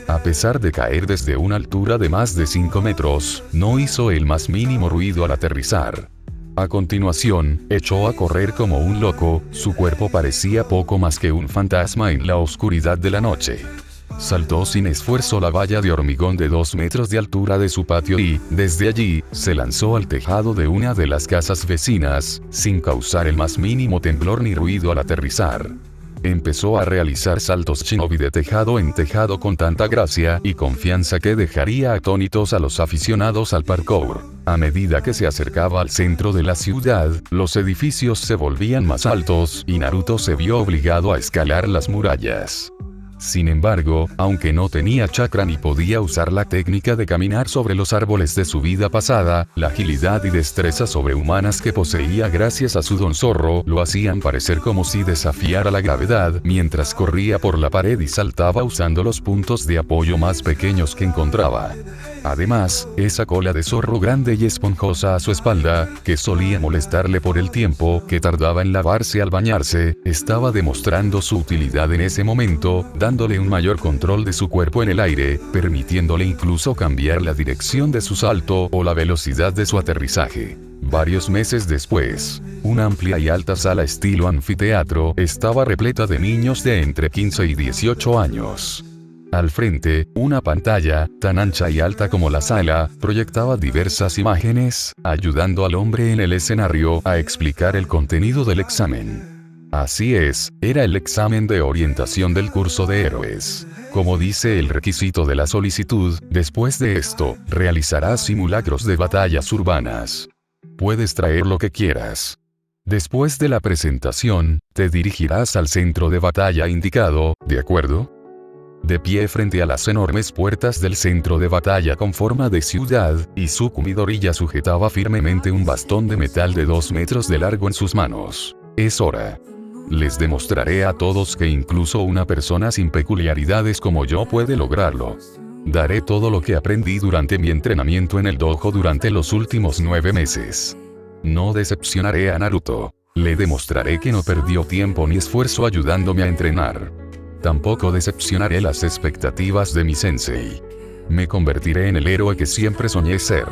A pesar de caer desde una altura de más de 5 metros, no hizo el más mínimo ruido al aterrizar. A continuación, echó a correr como un loco, su cuerpo parecía poco más que un fantasma en la oscuridad de la noche. Saltó sin esfuerzo la valla de hormigón de 2 metros de altura de su patio y, desde allí, se lanzó al tejado de una de las casas vecinas, sin causar el más mínimo temblor ni ruido al aterrizar. Empezó a realizar saltos shinobi de tejado en tejado con tanta gracia y confianza que dejaría atónitos a los aficionados al parkour. A medida que se acercaba al centro de la ciudad, los edificios se volvían más altos y Naruto se vio obligado a escalar las murallas. Sin embargo, aunque no tenía chakra ni podía usar la técnica de caminar sobre los árboles de su vida pasada, la agilidad y destreza sobrehumanas que poseía gracias a su don zorro lo hacían parecer como si desafiara la gravedad mientras corría por la pared y saltaba usando los puntos de apoyo más pequeños que encontraba. Además, esa cola de zorro grande y esponjosa a su espalda, que solía molestarle por el tiempo que tardaba en lavarse al bañarse, estaba demostrando su utilidad en ese momento, dándole un mayor control de su cuerpo en el aire, permitiéndole incluso cambiar la dirección de su salto o la velocidad de su aterrizaje. Varios meses después, una amplia y alta sala estilo anfiteatro estaba repleta de niños de entre 15 y 18 años. Al frente, una pantalla, tan ancha y alta como la sala, proyectaba diversas imágenes, ayudando al hombre en el escenario a explicar el contenido del examen. Así es, era el examen de orientación del curso de héroes. Como dice el requisito de la solicitud, después de esto, realizarás simulacros de batallas urbanas. Puedes traer lo que quieras. Después de la presentación, te dirigirás al centro de batalla indicado, ¿de acuerdo? De pie frente a las enormes puertas del centro de batalla con forma de ciudad, Izuku Midoriya sujetaba firmemente un bastón de metal de 2 metros de largo en sus manos. Es hora. Les demostraré a todos que incluso una persona sin peculiaridades como yo puede lograrlo. Daré todo lo que aprendí durante mi entrenamiento en el dojo durante los últimos 9 meses. No decepcionaré a Naruto. Le demostraré que no perdió tiempo ni esfuerzo ayudándome a entrenar. Tampoco decepcionaré las expectativas de mi sensei. Me convertiré en el héroe que siempre soñé ser.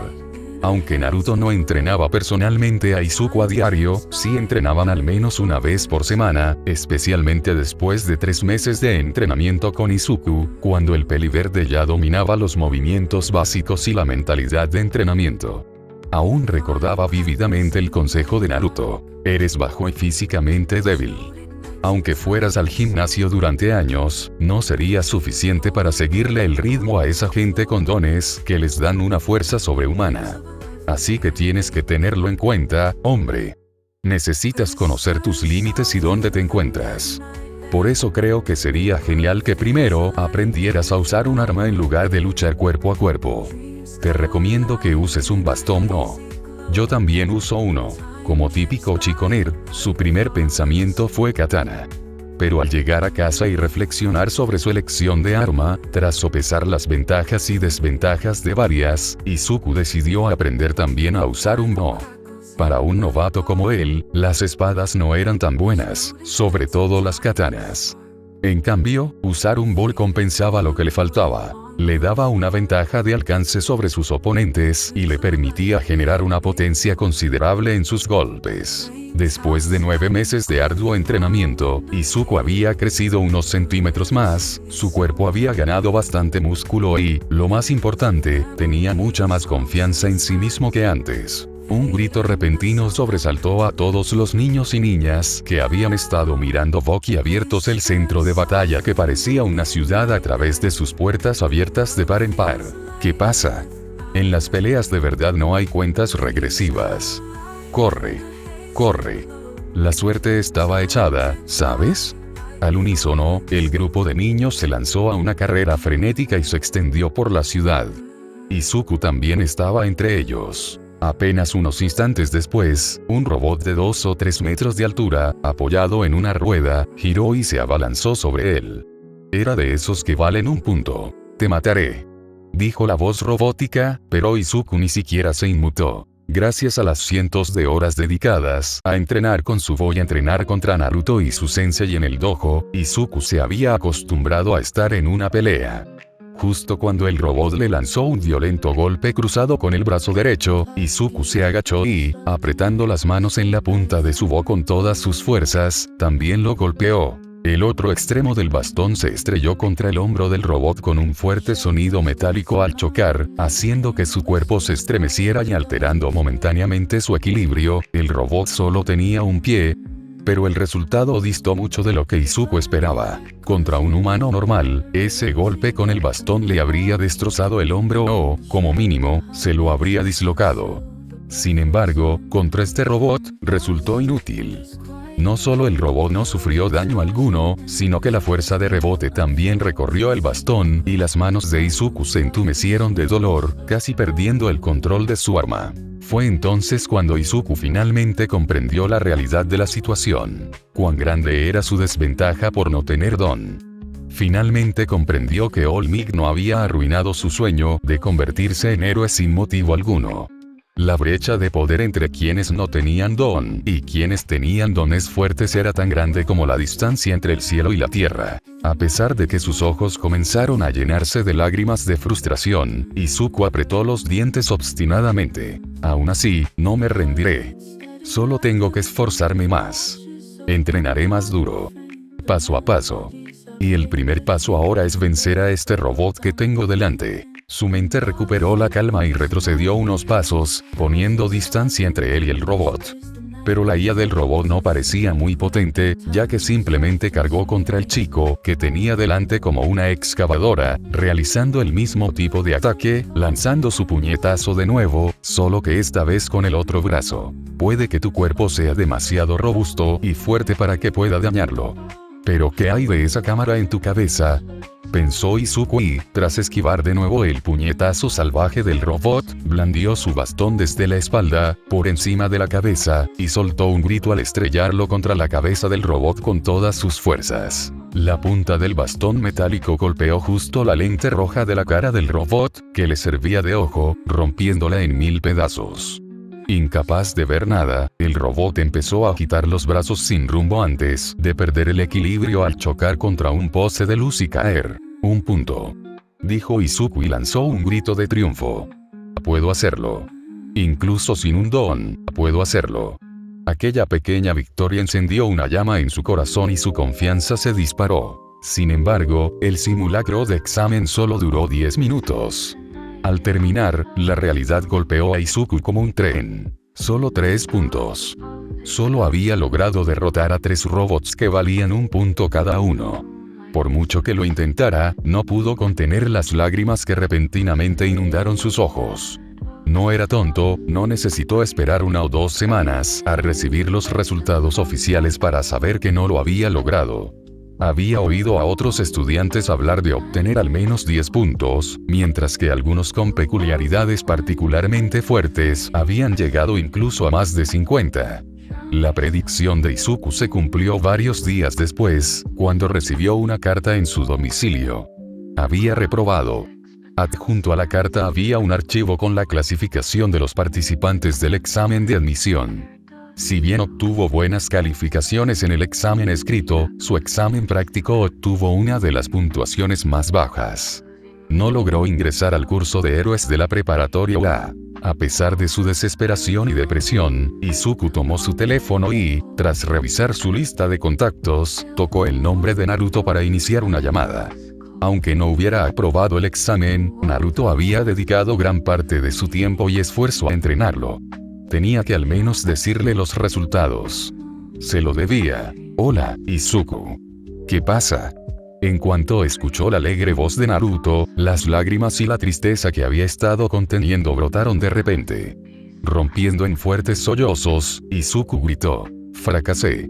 Aunque Naruto no entrenaba personalmente a Izuku a diario, sí entrenaban al menos una vez por semana, especialmente después de 3 meses de entrenamiento con Izuku, cuando el peliverde ya dominaba los movimientos básicos y la mentalidad de entrenamiento. Aún recordaba vívidamente el consejo de Naruto: eres bajo y físicamente débil. Aunque fueras al gimnasio durante años, no sería suficiente para seguirle el ritmo a esa gente con dones que les dan una fuerza sobrehumana. Así que tienes que tenerlo en cuenta, hombre. Necesitas conocer tus límites y dónde te encuentras. Por eso creo que sería genial que primero aprendieras a usar un arma en lugar de luchar cuerpo a cuerpo. Te recomiendo que uses un bastón no. Yo también uso uno. Como típico chico nerd, su primer pensamiento fue katana. Pero al llegar a casa y reflexionar sobre su elección de arma, tras sopesar las ventajas y desventajas de varias, Izuku decidió aprender también a usar un bo. Para un novato como él, las espadas no eran tan buenas, sobre todo las katanas. En cambio, usar un bol compensaba lo que le faltaba. Le daba una ventaja de alcance sobre sus oponentes y le permitía generar una potencia considerable en sus golpes. Después de 9 meses de arduo entrenamiento, Izuku había crecido unos centímetros más, su cuerpo había ganado bastante músculo y, lo más importante, tenía mucha más confianza en sí mismo que antes. Un grito repentino sobresaltó a todos los niños y niñas que habían estado mirando boquiabiertos el centro de batalla que parecía una ciudad a través de sus puertas abiertas de par en par. ¿Qué pasa? En las peleas de verdad no hay cuentas regresivas. Corre. Corre. La suerte estaba echada, ¿sabes? Al unísono, el grupo de niños se lanzó a una carrera frenética y se extendió por la ciudad. Izuku también estaba entre ellos. Apenas unos instantes después, un robot de 2 o 3 metros de altura, apoyado en una rueda, giró y se abalanzó sobre él. Era de esos que valen un punto. Te mataré, dijo la voz robótica, pero Izuku ni siquiera se inmutó. Gracias a las cientos de horas dedicadas a entrenar con su voy a entrenar contra Naruto y su sensei en el dojo, Izuku se había acostumbrado a estar en una pelea. Justo cuando el robot le lanzó un violento golpe cruzado con el brazo derecho, Izuku se agachó y, apretando las manos en la punta de su bo con todas sus fuerzas, también lo golpeó. El otro extremo del bastón se estrelló contra el hombro del robot con un fuerte sonido metálico al chocar, haciendo que su cuerpo se estremeciera y alterando momentáneamente su equilibrio. El robot solo tenía un pie, pero el resultado distó mucho de lo que Izuku esperaba. Contra un humano normal, ese golpe con el bastón le habría destrozado el hombro o, como mínimo, se lo habría dislocado. Sin embargo, contra este robot, resultó inútil. No solo el robot no sufrió daño alguno, sino que la fuerza de rebote también recorrió el bastón y las manos de Izuku se entumecieron de dolor, casi perdiendo el control de su arma. Fue entonces cuando Izuku finalmente comprendió la realidad de la situación. Cuán grande era su desventaja por no tener don. Finalmente comprendió que All Might no había arruinado su sueño de convertirse en héroe sin motivo alguno. La brecha de poder entre quienes no tenían don y quienes tenían dones fuertes era tan grande como la distancia entre el cielo y la tierra. A pesar de que sus ojos comenzaron a llenarse de lágrimas de frustración, Izuku apretó los dientes obstinadamente. Aún así, no me rendiré. Solo tengo que esforzarme más. Entrenaré más duro. Paso a paso. Y el primer paso ahora es vencer a este robot que tengo delante. Su mente recuperó la calma y retrocedió unos pasos, poniendo distancia entre él y el robot. Pero la IA del robot no parecía muy potente, ya que simplemente cargó contra el chico que tenía delante como una excavadora, realizando el mismo tipo de ataque, lanzando su puñetazo de nuevo, solo que esta vez con el otro brazo. Puede que tu cuerpo sea demasiado robusto y fuerte para que pueda dañarlo. ¿Pero qué hay de esa cámara en tu cabeza?, pensó Izuku y, tras esquivar de nuevo el puñetazo salvaje del robot, blandió su bastón desde la espalda, por encima de la cabeza, y soltó un grito al estrellarlo contra la cabeza del robot con todas sus fuerzas. La punta del bastón metálico golpeó justo la lente roja de la cara del robot, que le servía de ojo, rompiéndola en 1000 pedazos. Incapaz de ver nada, el robot empezó a agitar los brazos sin rumbo antes de perder el equilibrio al chocar contra un poste de luz y caer. Un punto, dijo Izuku y lanzó un grito de triunfo. Puedo hacerlo. Incluso sin un don, puedo hacerlo. Aquella pequeña victoria encendió una llama en su corazón y su confianza se disparó. Sin embargo, el simulacro de examen solo duró 10 minutos. Al terminar, la realidad golpeó a Izuku como un tren. Solo 3 puntos. Solo había logrado derrotar a 3 robots que valían 1 punto cada uno. Por mucho que lo intentara, no pudo contener las lágrimas que repentinamente inundaron sus ojos. No era tonto, no necesitó esperar 1 o 2 semanas a recibir los resultados oficiales para saber que no lo había logrado. Había oído a otros estudiantes hablar de obtener al menos 10 puntos, mientras que algunos con peculiaridades particularmente fuertes habían llegado incluso a más de 50. La predicción de Izuku se cumplió varios días después, cuando recibió una carta en su domicilio. Había reprobado. Adjunto a la carta había un archivo con la clasificación de los participantes del examen de admisión. Si bien obtuvo buenas calificaciones en el examen escrito, su examen práctico obtuvo una de las puntuaciones más bajas. No logró ingresar al curso de héroes de la preparatoria UA. A pesar de su desesperación y depresión, Izuku tomó su teléfono y, tras revisar su lista de contactos, tocó el nombre de Naruto para iniciar una llamada. Aunque no hubiera aprobado el examen, Naruto había dedicado gran parte de su tiempo y esfuerzo a entrenarlo. Tenía que al menos decirle los resultados. Se lo debía. Hola, Izuku. ¿Qué pasa? En cuanto escuchó la alegre voz de Naruto, las lágrimas y la tristeza que había estado conteniendo brotaron de repente. Rompiendo en fuertes sollozos, Izuku gritó: «Fracasé.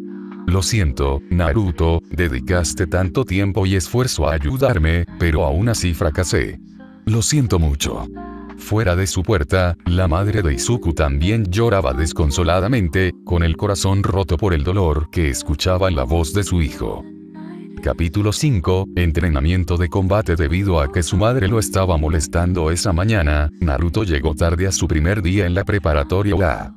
Lo siento, Naruto, dedicaste tanto tiempo y esfuerzo a ayudarme, pero aún así fracasé. Lo siento mucho». Fuera de su puerta, la madre de Izuku también lloraba desconsoladamente, con el corazón roto por el dolor que escuchaba en la voz de su hijo. Capítulo 5, Entrenamiento de combate. Debido a que su madre lo estaba molestando esa mañana, Naruto llegó tarde a su primer día en la preparatoria UA.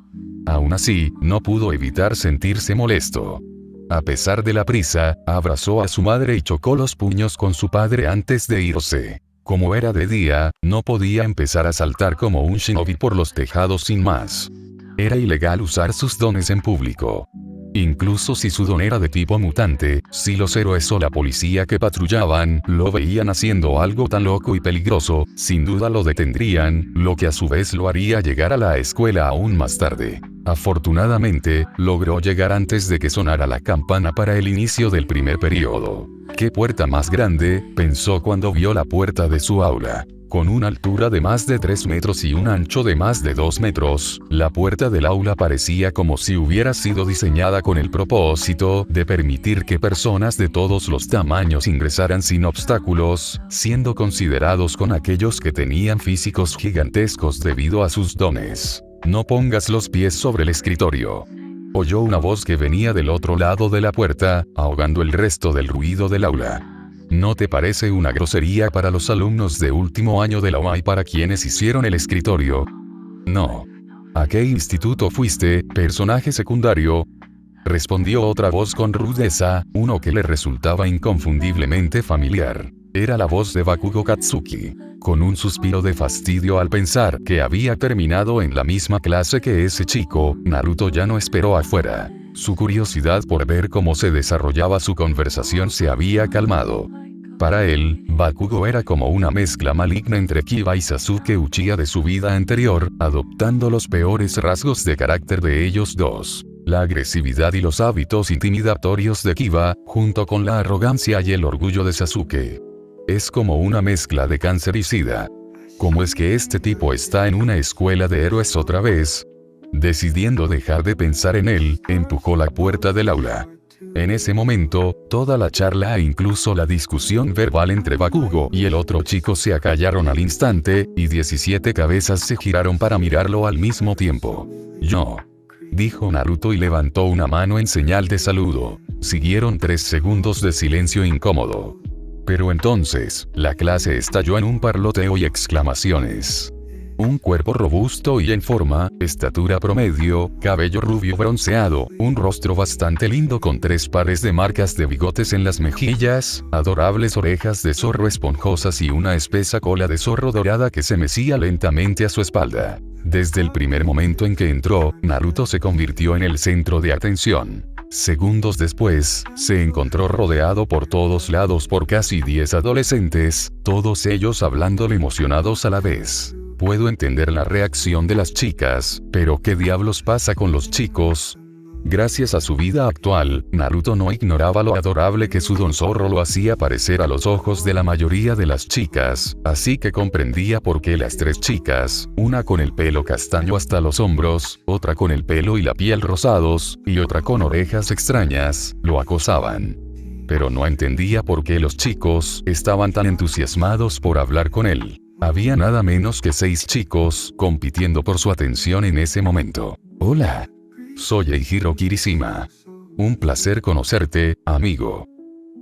Aún así, no pudo evitar sentirse molesto. A pesar de la prisa, abrazó a su madre y chocó los puños con su padre antes de irse. Como era de día, no podía empezar a saltar como un shinobi por los tejados sin más. Era ilegal usar sus dones en público. Incluso si su don era de tipo mutante, si los héroes o la policía que patrullaban lo veían haciendo algo tan loco y peligroso, sin duda lo detendrían, lo que a su vez lo haría llegar a la escuela aún más tarde. Afortunadamente, logró llegar antes de que sonara la campana para el inicio del primer periodo. «¿Qué puerta más grande?», pensó cuando vio la puerta de su aula. Con una altura de más de 3 metros y un ancho de más de 2 metros, la puerta del aula parecía como si hubiera sido diseñada con el propósito de permitir que personas de todos los tamaños ingresaran sin obstáculos, siendo considerados con aquellos que tenían físicos gigantescos debido a sus dones. «No pongas los pies sobre el escritorio», oyó una voz que venía del otro lado de la puerta, ahogando el resto del ruido del aula. ¿No te parece una grosería para los alumnos de último año de la UA y para quienes hicieron el escritorio? No. ¿A qué instituto fuiste, personaje secundario?, respondió otra voz con rudeza, uno que le resultaba inconfundiblemente familiar. Era la voz de Bakugo Katsuki. Con un suspiro de fastidio al pensar que había terminado en la misma clase que ese chico, Naruto ya no esperó afuera. Su curiosidad por ver cómo se desarrollaba su conversación se había calmado. Para él, Bakugo era como una mezcla maligna entre Kiba y Sasuke Uchiha de su vida anterior, adoptando los peores rasgos de carácter de ellos dos. la agresividad y los hábitos intimidatorios de Kiba, junto con la arrogancia y el orgullo de Sasuke. Es como una mezcla de cáncer y sida. ¿Cómo es que este tipo está en una escuela de héroes otra vez? Decidiendo dejar de pensar en él, empujó la puerta del aula. En ese momento, toda la charla e incluso la discusión verbal entre Bakugo y el otro chico se acallaron al instante, y 17 cabezas se giraron para mirarlo al mismo tiempo. «Yo», dijo Naruto y levantó una mano en señal de saludo. Siguieron 3 segundos de silencio incómodo. Pero entonces, la clase estalló en un parloteo y exclamaciones. Un cuerpo robusto y en forma, estatura promedio, cabello rubio bronceado, un rostro bastante lindo con 3 pares de marcas de bigotes en las mejillas, adorables orejas de zorro esponjosas y una espesa cola de zorro dorada que se mecía lentamente a su espalda. Desde el primer momento en que entró, Naruto se convirtió en el centro de atención. Segundos después, se encontró rodeado por todos lados por casi 10 adolescentes, todos ellos hablándole emocionados a la vez. Puedo entender la reacción de las chicas, pero ¿qué diablos pasa con los chicos? Gracias a su vida actual, Naruto no ignoraba lo adorable que su don zorro lo hacía parecer a los ojos de la mayoría de las chicas, así que comprendía por qué las 3 chicas, una con el pelo castaño hasta los hombros, otra con el pelo y la piel rosados, y otra con orejas extrañas, lo acosaban. Pero no entendía por qué los chicos estaban tan entusiasmados por hablar con él. Había nada menos que 6 chicos compitiendo por su atención en ese momento. «Hola. Soy Eijiro Kirishima. Un placer conocerte, amigo»,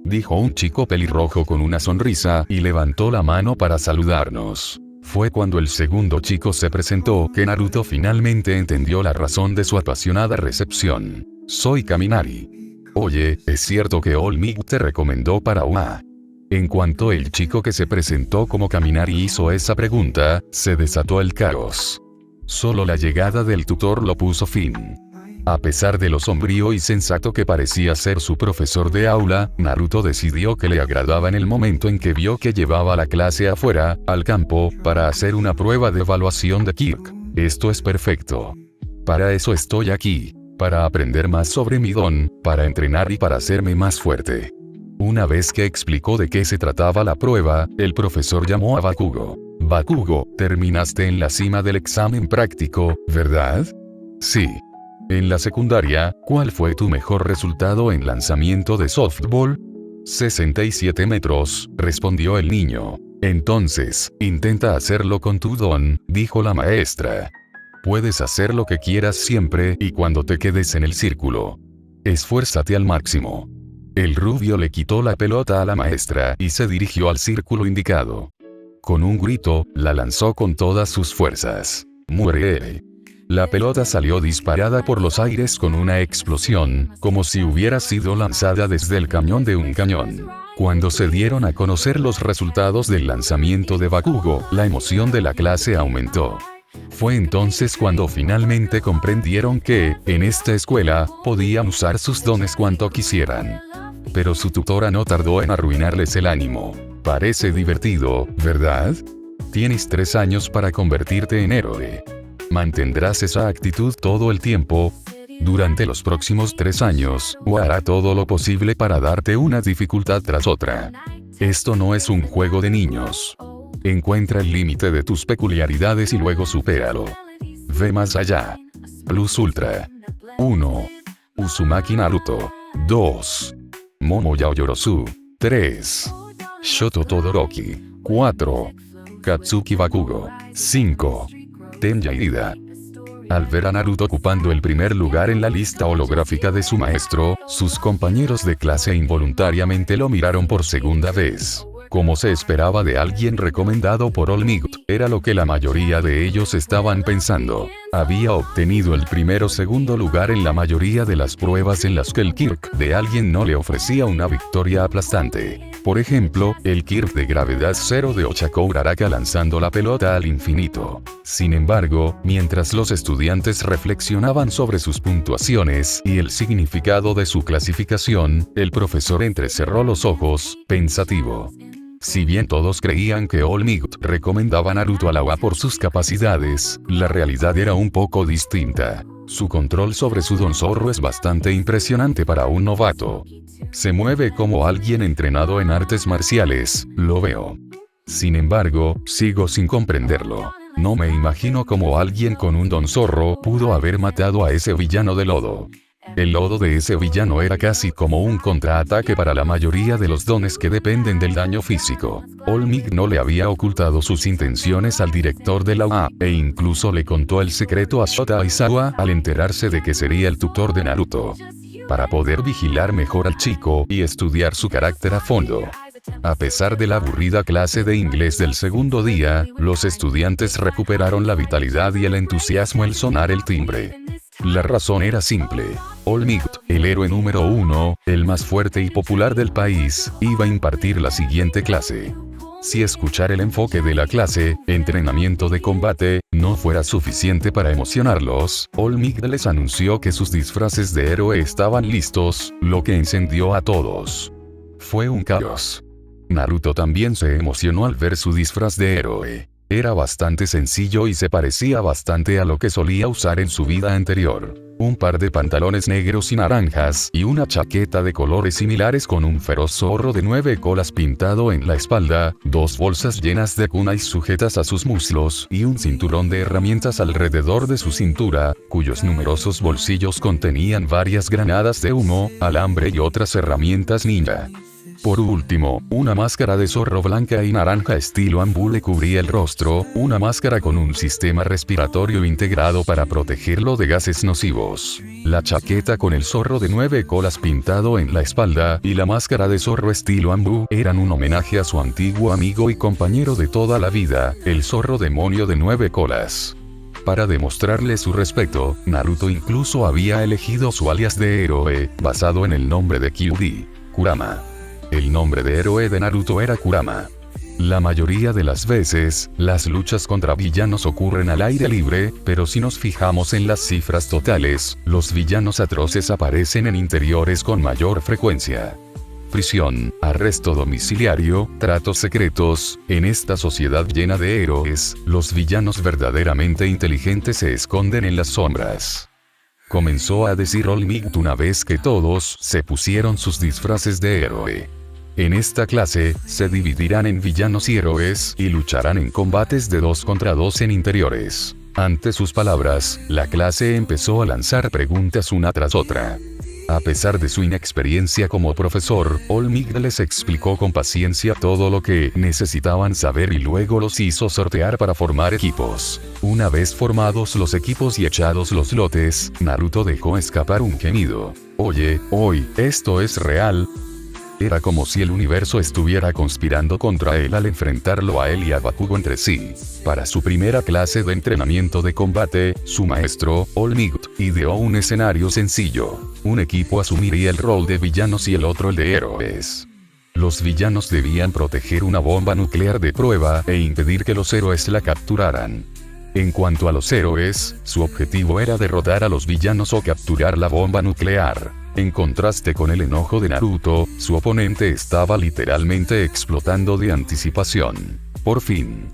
dijo un chico pelirrojo con una sonrisa y levantó la mano para saludarnos. Fue cuando el segundo chico se presentó que Naruto finalmente entendió la razón de su apasionada recepción. «Soy Kaminari. Oye, ¿es cierto que All Might te recomendó para UA?» En cuanto el chico que se presentó como Kaminari hizo esa pregunta, se desató el caos. Solo la llegada del tutor lo puso fin. A pesar de lo sombrío y sensato que parecía ser su profesor de aula, Naruto decidió que le agradaba en el momento en que vio que llevaba la clase afuera, al campo, para hacer una prueba de evaluación de Kirk. «Esto es perfecto. Para eso estoy aquí. Para aprender más sobre mi don, para entrenar y para hacerme más fuerte». Una vez que explicó de qué se trataba la prueba, el profesor llamó a Bakugo. «Bakugo, terminaste en la cima del examen práctico, ¿verdad?» «Sí». «En la secundaria, ¿cuál fue tu mejor resultado en lanzamiento de softball?» 67 metros, respondió el niño. «Entonces, intenta hacerlo con tu don», dijo la maestra. «Puedes hacer lo que quieras siempre y cuando te quedes en el círculo. Esfuérzate al máximo». El rubio le quitó la pelota a la maestra y se dirigió al círculo indicado. Con un grito, la lanzó con todas sus fuerzas. ¡Muere! La pelota salió disparada por los aires con una explosión, como si hubiera sido lanzada desde el cañón de un cañón. Cuando se dieron a conocer los resultados del lanzamiento de Bakugo, la emoción de la clase aumentó. Fue entonces cuando finalmente comprendieron que, en esta escuela, podían usar sus dones cuanto quisieran. Pero su tutora no tardó en arruinarles el ánimo. «Parece divertido, ¿verdad? Tienes 3 años para convertirte en héroe. ¿Mantendrás esa actitud todo el tiempo? Durante los próximos 3 años, o hará todo lo posible para darte una dificultad tras otra. Esto no es un juego de niños. Encuentra el límite de tus peculiaridades y luego supéralo. Ve más allá. Plus Ultra. 1. Uzumaki Naruto. 2. Momo Yaoyorozu. 3. Shoto Todoroki. 4. Katsuki Bakugo. 5. Tenya Irida. Al ver a Naruto ocupando el primer lugar en la lista holográfica de su maestro, sus compañeros de clase involuntariamente lo miraron por segunda vez. Como se esperaba de alguien recomendado por All Might, era lo que la mayoría de ellos estaban pensando. Había obtenido el primero o segundo lugar en la mayoría de las pruebas en las que el Kirk de alguien no le ofrecía una victoria aplastante. Por ejemplo, el Kirk de gravedad 0 de Ochako Uraraka lanzando la pelota al infinito. Sin embargo, mientras los estudiantes reflexionaban sobre sus puntuaciones y el significado de su clasificación, el profesor entrecerró los ojos, pensativo. Si bien todos creían que All Might recomendaba a Naruto a la UA por sus capacidades, la realidad era un poco distinta. Su control sobre su Don Zorro es bastante impresionante para un novato. Se mueve como alguien entrenado en artes marciales, lo veo. Sin embargo, sigo sin comprenderlo. No me imagino cómo alguien con un Don Zorro pudo haber matado a ese villano de lodo. El lodo de ese villano era casi como un contraataque para la mayoría de los dones que dependen del daño físico. All Might no le había ocultado sus intenciones al director de la UA, e incluso le contó el secreto a Shota Aizawa al enterarse de que sería el tutor de Naruto. Para poder vigilar mejor al chico y estudiar su carácter a fondo. A pesar de la aburrida clase de inglés del segundo día, los estudiantes recuperaron la vitalidad y el entusiasmo al sonar el timbre. La razón era simple. All Might, el héroe número 1, el más fuerte y popular del país, iba a impartir la siguiente clase. Si escuchar el enfoque de la clase, entrenamiento de combate, no fuera suficiente para emocionarlos, All Might les anunció que sus disfraces de héroe estaban listos, lo que encendió a todos. Fue un caos. Naruto también se emocionó al ver su disfraz de héroe. Era bastante sencillo y se parecía bastante a lo que solía usar en su vida anterior. Un par de pantalones negros y naranjas y una chaqueta de colores similares con un feroz zorro de 9 colas pintado en la espalda, 2 bolsas llenas de kunais sujetas a sus muslos y un cinturón de herramientas alrededor de su cintura, cuyos numerosos bolsillos contenían varias granadas de humo, alambre y otras herramientas ninja. Por último, una máscara de zorro blanca y naranja estilo Ambu le cubría el rostro, una máscara con un sistema respiratorio integrado para protegerlo de gases nocivos. La chaqueta con el zorro de 9 colas pintado en la espalda y la máscara de zorro estilo Ambu eran un homenaje a su antiguo amigo y compañero de toda la vida, el zorro demonio de 9 colas. Para demostrarle su respeto, Naruto incluso había elegido su alias de héroe, basado en el nombre de Kyuubi, Kurama. El nombre de héroe de Naruto era Kurama. La mayoría de las veces, las luchas contra villanos ocurren al aire libre, pero si nos fijamos en las cifras totales, los villanos atroces aparecen en interiores con mayor frecuencia. Prisión, arresto domiciliario, tratos secretos. En esta sociedad llena de héroes, los villanos verdaderamente inteligentes se esconden en las sombras. Comenzó a decir All Might una vez que todos se pusieron sus disfraces de héroe. En esta clase, se dividirán en villanos y héroes y lucharán en combates de 2 contra 2 en interiores. Ante sus palabras, la clase empezó a lanzar preguntas una tras otra. A pesar de su inexperiencia como profesor, All Might les explicó con paciencia todo lo que necesitaban saber y luego los hizo sortear para formar equipos. Una vez formados los equipos y echados los lotes, Naruto dejó escapar un gemido. Oye, ¿esto es real? Era como si el universo estuviera conspirando contra él al enfrentarlo a él y a Bakugo entre sí. Para su primera clase de entrenamiento de combate, su maestro, All Might, ideó un escenario sencillo. Un equipo asumiría el rol de villanos y el otro el de héroes. Los villanos debían proteger una bomba nuclear de prueba e impedir que los héroes la capturaran. En cuanto a los héroes, su objetivo era derrotar a los villanos o capturar la bomba nuclear. En contraste con el enojo de Naruto, su oponente estaba literalmente explotando de anticipación. Por fin.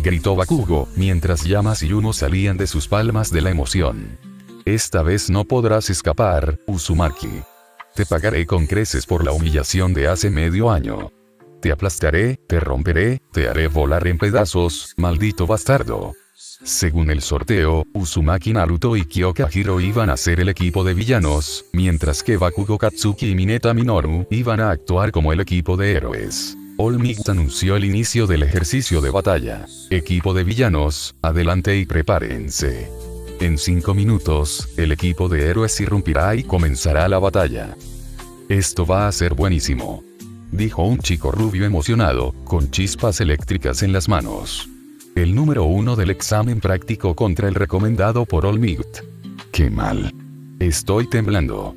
Gritó Bakugo, mientras llamas y humo salían de sus palmas de la emoción. Esta vez no podrás escapar, Uzumaki. Te pagaré con creces por la humillación de hace medio año. Te aplastaré, te romperé, te haré volar en pedazos, maldito bastardo. Según el sorteo, Uzumaki, Naruto y Kyokahiro iban a ser el equipo de villanos, mientras que Bakugo, Katsuki y Mineta Minoru iban a actuar como el equipo de héroes. All Might anunció el inicio del ejercicio de batalla. Equipo de villanos, adelante y prepárense. En 5 minutos, el equipo de héroes irrumpirá y comenzará la batalla. Esto va a ser buenísimo, dijo un chico rubio emocionado, con chispas eléctricas en las manos. El número 1 del examen práctico contra el recomendado por All Might. ¡Qué mal! Estoy temblando.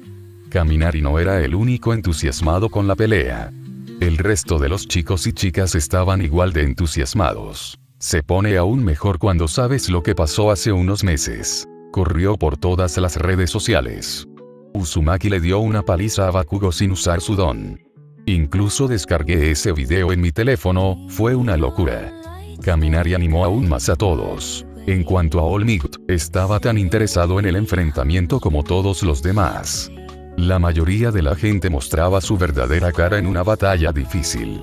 Kaminari no era el único entusiasmado con la pelea. El resto de los chicos y chicas estaban igual de entusiasmados. Se pone aún mejor cuando sabes lo que pasó hace unos meses. Corrió por todas las redes sociales. Uzumaki le dio una paliza a Bakugo sin usar su don. Incluso descargué ese video en mi teléfono, fue una locura. Kaminari animó aún más a todos. En cuanto a All Might, estaba tan interesado en el enfrentamiento como todos los demás. La mayoría de la gente mostraba su verdadera cara en una batalla difícil.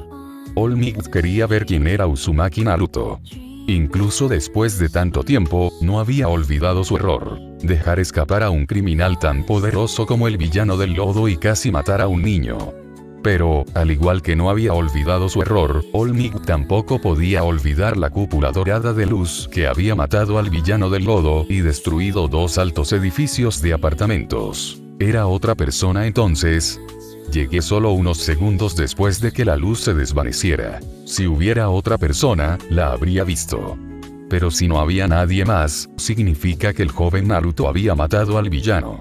All Might quería ver quién era Uzumaki Naruto. Incluso después de tanto tiempo, no había olvidado su error: dejar escapar a un criminal tan poderoso como el villano del lodo y casi matar a un niño. Pero, al igual que no había olvidado su error, All Might tampoco podía olvidar la cúpula dorada de luz que había matado al villano del lodo y destruido 2 altos edificios de apartamentos. ¿Era otra persona entonces? Llegué solo unos segundos después de que la luz se desvaneciera. Si hubiera otra persona, la habría visto. Pero si no había nadie más, significa que el joven Naruto había matado al villano.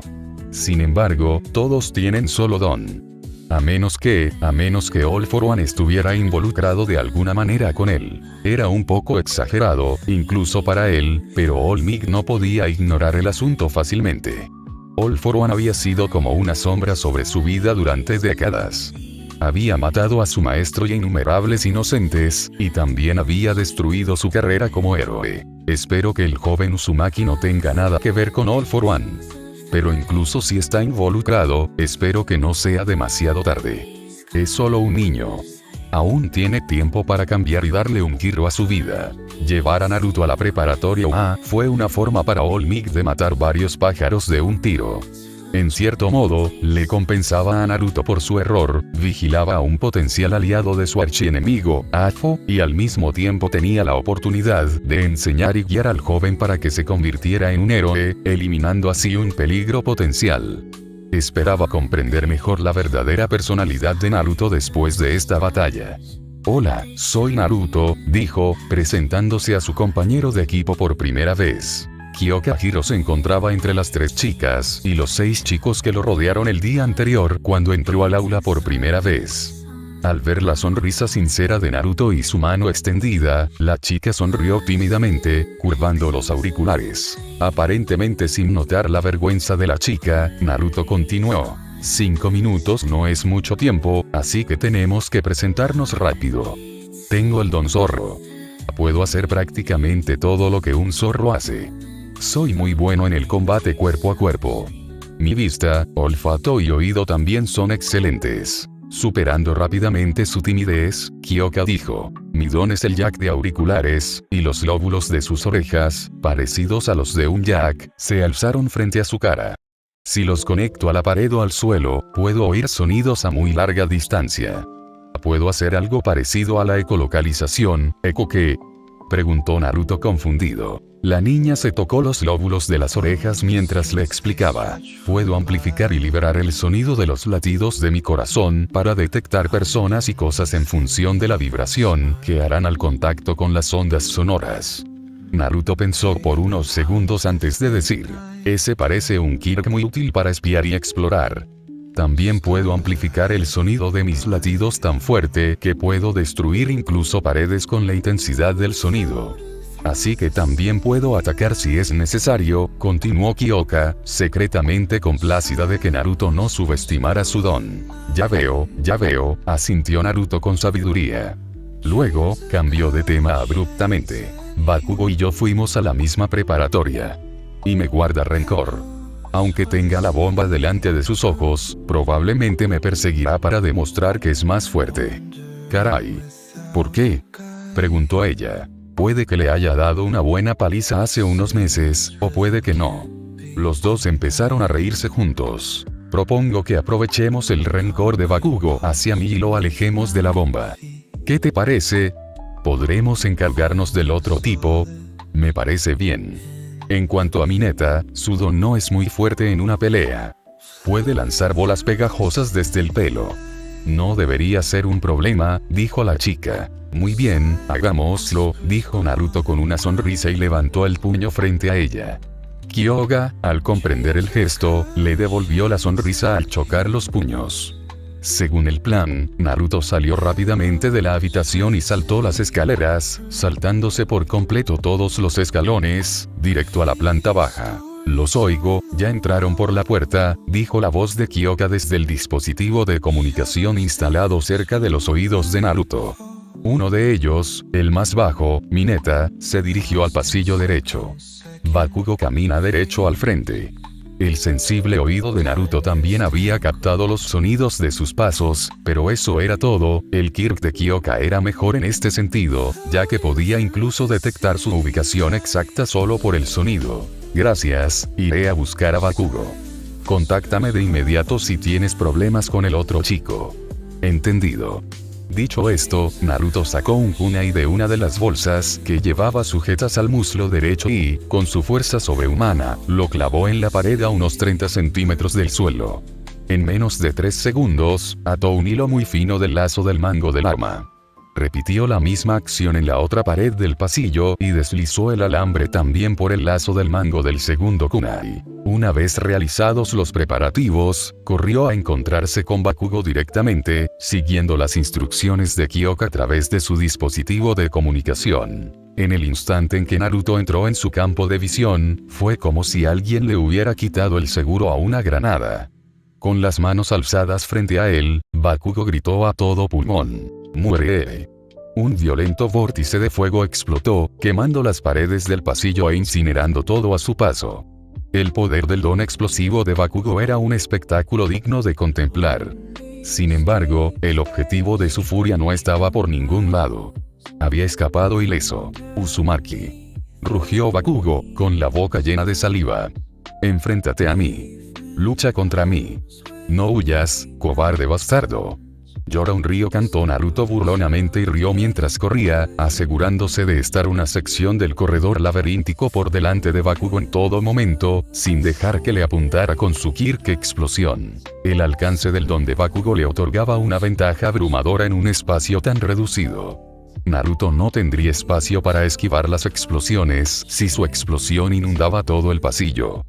Sin embargo, todos tienen solo don. A menos que All For One estuviera involucrado de alguna manera con él. Era un poco exagerado, incluso para él, pero All Might no podía ignorar el asunto fácilmente. All For One había sido como una sombra sobre su vida durante décadas. Había matado a su maestro y a innumerables inocentes, y también había destruido su carrera como héroe. Espero que el joven Uzumaki no tenga nada que ver con All For One. Pero incluso si está involucrado, espero que no sea demasiado tarde. Es solo un niño. Aún tiene tiempo para cambiar y darle un giro a su vida. Llevar a Naruto a la preparatoria fue una forma para All Might de matar varios pájaros de un tiro. En cierto modo, le compensaba a Naruto por su error, vigilaba a un potencial aliado de su archienemigo, Afo, y al mismo tiempo tenía la oportunidad de enseñar y guiar al joven para que se convirtiera en un héroe, eliminando así un peligro potencial. Esperaba comprender mejor la verdadera personalidad de Naruto después de esta batalla. Hola, soy Naruto, dijo, presentándose a su compañero de equipo por primera vez. Kyoka Hiro se encontraba entre las 3 chicas y los 6 chicos que lo rodearon el día anterior cuando entró al aula por primera vez. Al ver la sonrisa sincera de Naruto y su mano extendida, la chica sonrió tímidamente, curvando los auriculares. Aparentemente sin notar la vergüenza de la chica, Naruto continuó: 5 minutos no es mucho tiempo, así que tenemos que presentarnos rápido. Tengo el don zorro. Puedo hacer prácticamente todo lo que un zorro hace. Soy muy bueno en el combate cuerpo a cuerpo. Mi vista, olfato y oído también son excelentes. Superando rápidamente su timidez, Kyoka dijo: mi don es el jack de auriculares, y los lóbulos de sus orejas, parecidos a los de un jack, se alzaron frente a su cara. Si los conecto a la pared o al suelo, puedo oír sonidos a muy larga distancia. ¿Puedo hacer algo parecido a la ecolocalización? ¿Eco qué?, preguntó Naruto confundido. La niña se tocó los lóbulos de las orejas mientras le explicaba: puedo amplificar y liberar el sonido de los latidos de mi corazón para detectar personas y cosas en función de la vibración que harán al contacto con las ondas sonoras. Naruto pensó por unos segundos antes de decir: ese parece un quirk muy útil para espiar y explorar. También puedo amplificar el sonido de mis latidos tan fuerte que puedo destruir incluso paredes con la intensidad del sonido. Así que también puedo atacar si es necesario, continuó Kyoka, secretamente complacida de que Naruto no subestimara su don. Ya veo, asintió Naruto con sabiduría. Luego, cambió de tema abruptamente. Bakugo y yo fuimos a la misma preparatoria. Y me guarda rencor. Aunque tenga la bomba delante de sus ojos, probablemente me perseguirá para demostrar que es más fuerte. Caray. ¿Por qué?, preguntó ella. Puede que le haya dado una buena paliza hace unos meses, o puede que no. Los dos empezaron a reírse juntos. Propongo que aprovechemos el rencor de Bakugo hacia mí y lo alejemos de la bomba. ¿Qué te parece? ¿Podremos encargarnos del otro tipo? Me parece bien. En cuanto a Mineta, su don no es muy fuerte en una pelea. Puede lanzar bolas pegajosas desde el pelo. No debería ser un problema, dijo la chica. Muy bien, hagámoslo, dijo Naruto con una sonrisa y levantó el puño frente a ella. Kyoga, al comprender el gesto, le devolvió la sonrisa al chocar los puños. Según el plan, Naruto salió rápidamente de la habitación y saltó las escaleras, saltándose por completo todos los escalones, directo a la planta baja. Los oigo, ya entraron por la puerta, dijo la voz de Kyoka desde el dispositivo de comunicación instalado cerca de los oídos de Naruto. Uno de ellos, el más bajo, Mineta, se dirigió al pasillo derecho. Bakugo camina derecho al frente. El sensible oído de Naruto también había captado los sonidos de sus pasos, pero eso era todo. El Kirk de Kyoka era mejor en este sentido, ya que podía incluso detectar su ubicación exacta solo por el sonido. Gracias, iré a buscar a Bakugo. Contáctame de inmediato si tienes problemas con el otro chico. Entendido. Dicho esto, Naruto sacó un kunai de una de las bolsas que llevaba sujetas al muslo derecho y, con su fuerza sobrehumana, lo clavó en la pared a unos 30 centímetros del suelo. En menos de 3 segundos, ató un hilo muy fino del lazo del mango del arma. Repitió la misma acción en la otra pared del pasillo y deslizó el alambre también por el lazo del mango del segundo kunai. Una vez realizados los preparativos, corrió a encontrarse con Bakugo directamente, siguiendo las instrucciones de Kyoka a través de su dispositivo de comunicación. En el instante en que Naruto entró en su campo de visión, fue como si alguien le hubiera quitado el seguro a una granada. Con las manos alzadas frente a él, Bakugo gritó a todo pulmón: ¡muere! Un violento vórtice de fuego explotó, quemando las paredes del pasillo e incinerando todo a su paso. El poder del don explosivo de Bakugo era un espectáculo digno de contemplar. Sin embargo, el objetivo de su furia no estaba por ningún lado. Había escapado ileso. Uzumaki. Rugió Bakugo, con la boca llena de saliva. Enfréntate a mí. Lucha contra mí. No huyas, cobarde bastardo. Llora un río, cantó Naruto burlonamente y rió mientras corría, asegurándose de estar una sección del corredor laberíntico por delante de Bakugo en todo momento, sin dejar que le apuntara con su Kirk explosión. El alcance del don de Bakugo le otorgaba una ventaja abrumadora en un espacio tan reducido. Naruto no tendría espacio para esquivar las explosiones si su explosión inundaba todo el pasillo.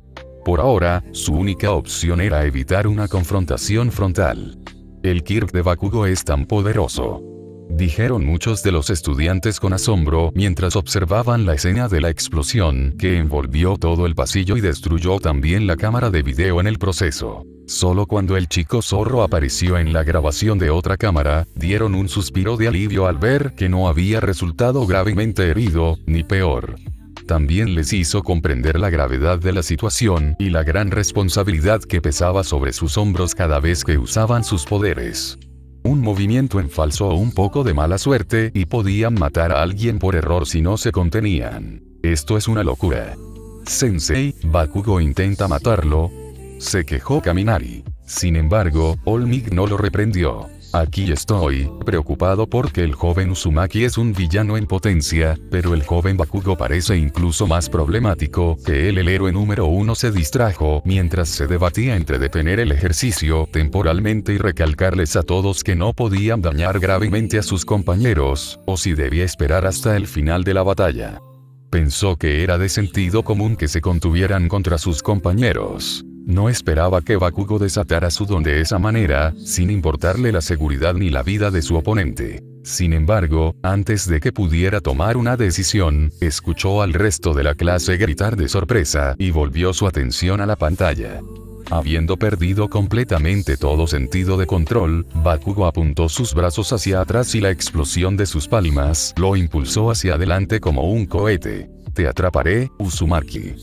Por ahora, su única opción era evitar una confrontación frontal. El Kirk de Bakugo es tan poderoso, dijeron muchos de los estudiantes con asombro mientras observaban la escena de la explosión que envolvió todo el pasillo y destruyó también la cámara de video en el proceso. Solo cuando el chico zorro apareció en la grabación de otra cámara, dieron un suspiro de alivio al ver que no había resultado gravemente herido, ni peor. También les hizo comprender la gravedad de la situación y la gran responsabilidad que pesaba sobre sus hombros cada vez que usaban sus poderes. Un movimiento en falso o un poco de mala suerte y podían matar a alguien por error si no se contenían. Esto es una locura. Sensei, Bakugo intenta matarlo, se quejó Kaminari. Sin embargo, All Might no lo reprendió. Aquí estoy, preocupado porque el joven Uzumaki es un villano en potencia, pero el joven Bakugo parece incluso más problemático que él. El héroe número 1 se distrajo mientras se debatía entre detener el ejercicio temporalmente y recalcarles a todos que no podían dañar gravemente a sus compañeros, o si debía esperar hasta el final de la batalla. Pensó que era de sentido común que se contuvieran contra sus compañeros. No esperaba que Bakugo desatara su don de esa manera, sin importarle la seguridad ni la vida de su oponente. Sin embargo, antes de que pudiera tomar una decisión, escuchó al resto de la clase gritar de sorpresa y volvió su atención a la pantalla. Habiendo perdido completamente todo sentido de control, Bakugo apuntó sus brazos hacia atrás y la explosión de sus palmas lo impulsó hacia adelante como un cohete. «Te atraparé, Uzumaki»,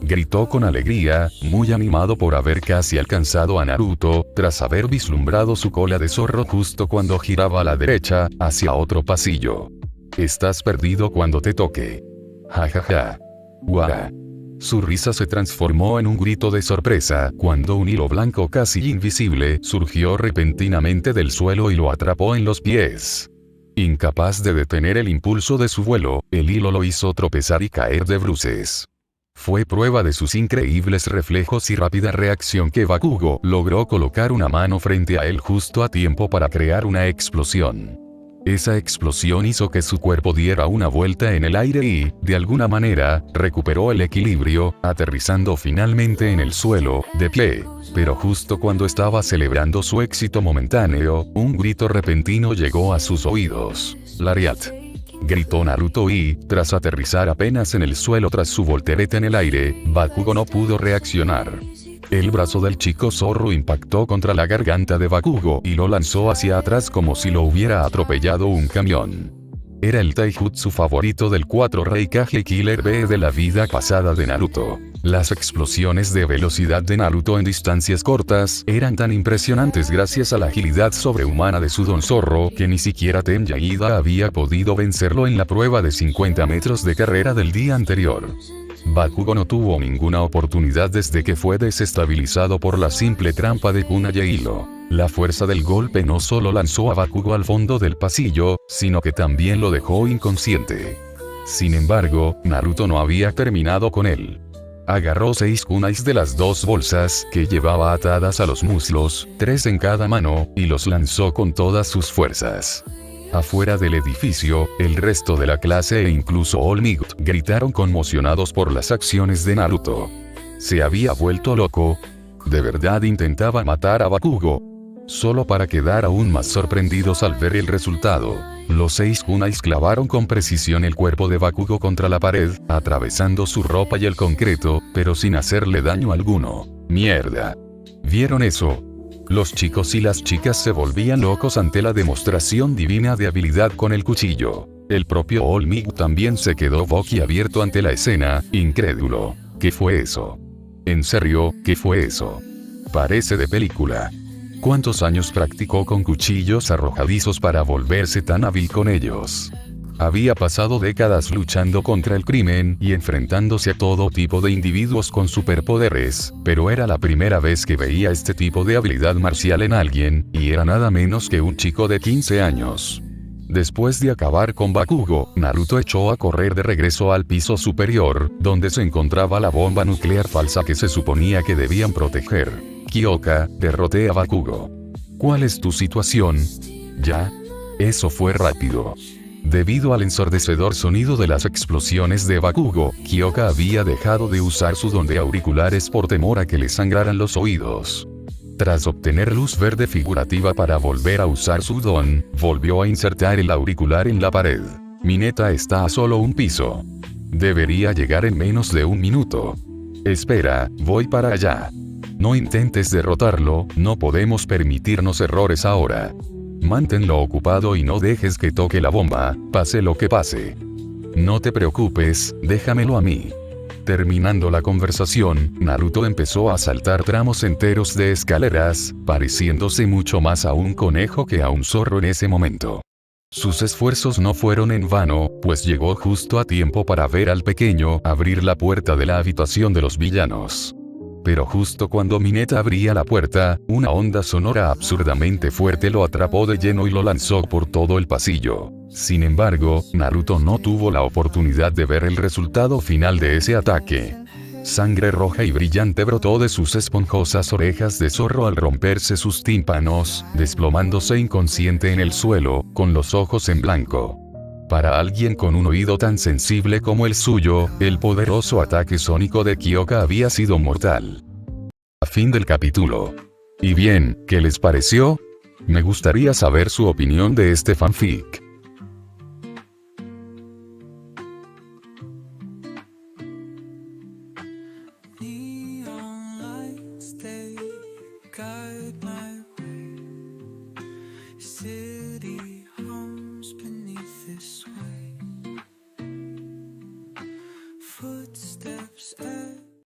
gritó con alegría, muy animado por haber casi alcanzado a Naruto, tras haber vislumbrado su cola de zorro justo cuando giraba a la derecha, hacia otro pasillo. «Estás perdido cuando te toque. Ja ja ja. Guau». Su risa se transformó en un grito de sorpresa cuando un hilo blanco casi invisible surgió repentinamente del suelo y lo atrapó en los pies. Incapaz de detener el impulso de su vuelo, el hilo lo hizo tropezar y caer de bruces. Fue prueba de sus increíbles reflejos y rápida reacción que Bakugo logró colocar una mano frente a él justo a tiempo para crear una explosión. Esa explosión hizo que su cuerpo diera una vuelta en el aire y, de alguna manera, recuperó el equilibrio, aterrizando finalmente en el suelo, de pie. Pero justo cuando estaba celebrando su éxito momentáneo, un grito repentino llegó a sus oídos. «Lariat», gritó Naruto y, tras aterrizar apenas en el suelo tras su voltereta en el aire, Bakugo no pudo reaccionar. El brazo del chico zorro impactó contra la garganta de Bakugo y lo lanzó hacia atrás como si lo hubiera atropellado un camión. Era el taijutsu favorito del 4 Raikage Killer B de la vida pasada de Naruto. Las explosiones de velocidad de Naruto en distancias cortas eran tan impresionantes gracias a la agilidad sobrehumana de su don zorro que ni siquiera Tenyaida había podido vencerlo en la prueba de 50 metros de carrera del día anterior. Bakugo no tuvo ninguna oportunidad desde que fue desestabilizado por la simple trampa de Kunai e Hilo. La fuerza del golpe no solo lanzó a Bakugo al fondo del pasillo, sino que también lo dejó inconsciente. Sin embargo, Naruto no había terminado con él. Agarró 6 kunais de las 2 bolsas que llevaba atadas a los muslos, 3 en cada mano, y los lanzó con todas sus fuerzas. Afuera del edificio, el resto de la clase e incluso All Might gritaron conmocionados por las acciones de Naruto. ¿Se había vuelto loco? ¿De verdad intentaba matar a Bakugo? Solo para quedar aún más sorprendidos al ver el resultado. Los 6 kunais clavaron con precisión el cuerpo de Bakugo contra la pared, atravesando su ropa y el concreto, pero sin hacerle daño alguno. ¡Mierda! ¿Vieron eso? Los chicos y las chicas se volvían locos ante la demostración divina de habilidad con el cuchillo. El propio All Might también se quedó boquiabierto ante la escena, incrédulo. ¿Qué fue eso? ¿En serio, qué fue eso? Parece de película. ¿Cuántos años practicó con cuchillos arrojadizos para volverse tan hábil con ellos? Había pasado décadas luchando contra el crimen y enfrentándose a todo tipo de individuos con superpoderes, pero era la primera vez que veía este tipo de habilidad marcial en alguien, y era nada menos que un chico de 15 años. Después de acabar con Bakugo, Naruto echó a correr de regreso al piso superior, donde se encontraba la bomba nuclear falsa que se suponía que debían proteger. Kyoka, derroté a Bakugo. ¿Cuál es tu situación? ¿Ya? Eso fue rápido. Debido al ensordecedor sonido de las explosiones de Bakugo, Kyoka había dejado de usar su don de auriculares por temor a que le sangraran los oídos. Tras obtener luz verde figurativa para volver a usar su don, volvió a insertar el auricular en la pared. Mineta está a solo un piso. Debería llegar en menos de un minuto. Espera, voy para allá. No intentes derrotarlo, no podemos permitirnos errores ahora. Manténlo ocupado y no dejes que toque la bomba, pase lo que pase. No te preocupes, déjamelo a mí. Terminando la conversación, Naruto empezó a saltar tramos enteros de escaleras, pareciéndose mucho más a un conejo que a un zorro en ese momento. Sus esfuerzos no fueron en vano, pues llegó justo a tiempo para ver al pequeño abrir la puerta de la habitación de los villanos. Pero justo cuando Mineta abría la puerta, una onda sonora absurdamente fuerte lo atrapó de lleno y lo lanzó por todo el pasillo. Sin embargo, Naruto no tuvo la oportunidad de ver el resultado final de ese ataque. Sangre roja y brillante brotó de sus esponjosas orejas de zorro al romperse sus tímpanos, desplomándose inconsciente en el suelo, con los ojos en blanco. Para alguien con un oído tan sensible como el suyo, el poderoso ataque sónico de Kyoka había sido mortal. A fin del capítulo. Y bien, ¿qué les pareció? Me gustaría saber su opinión de este fanfic. Footsteps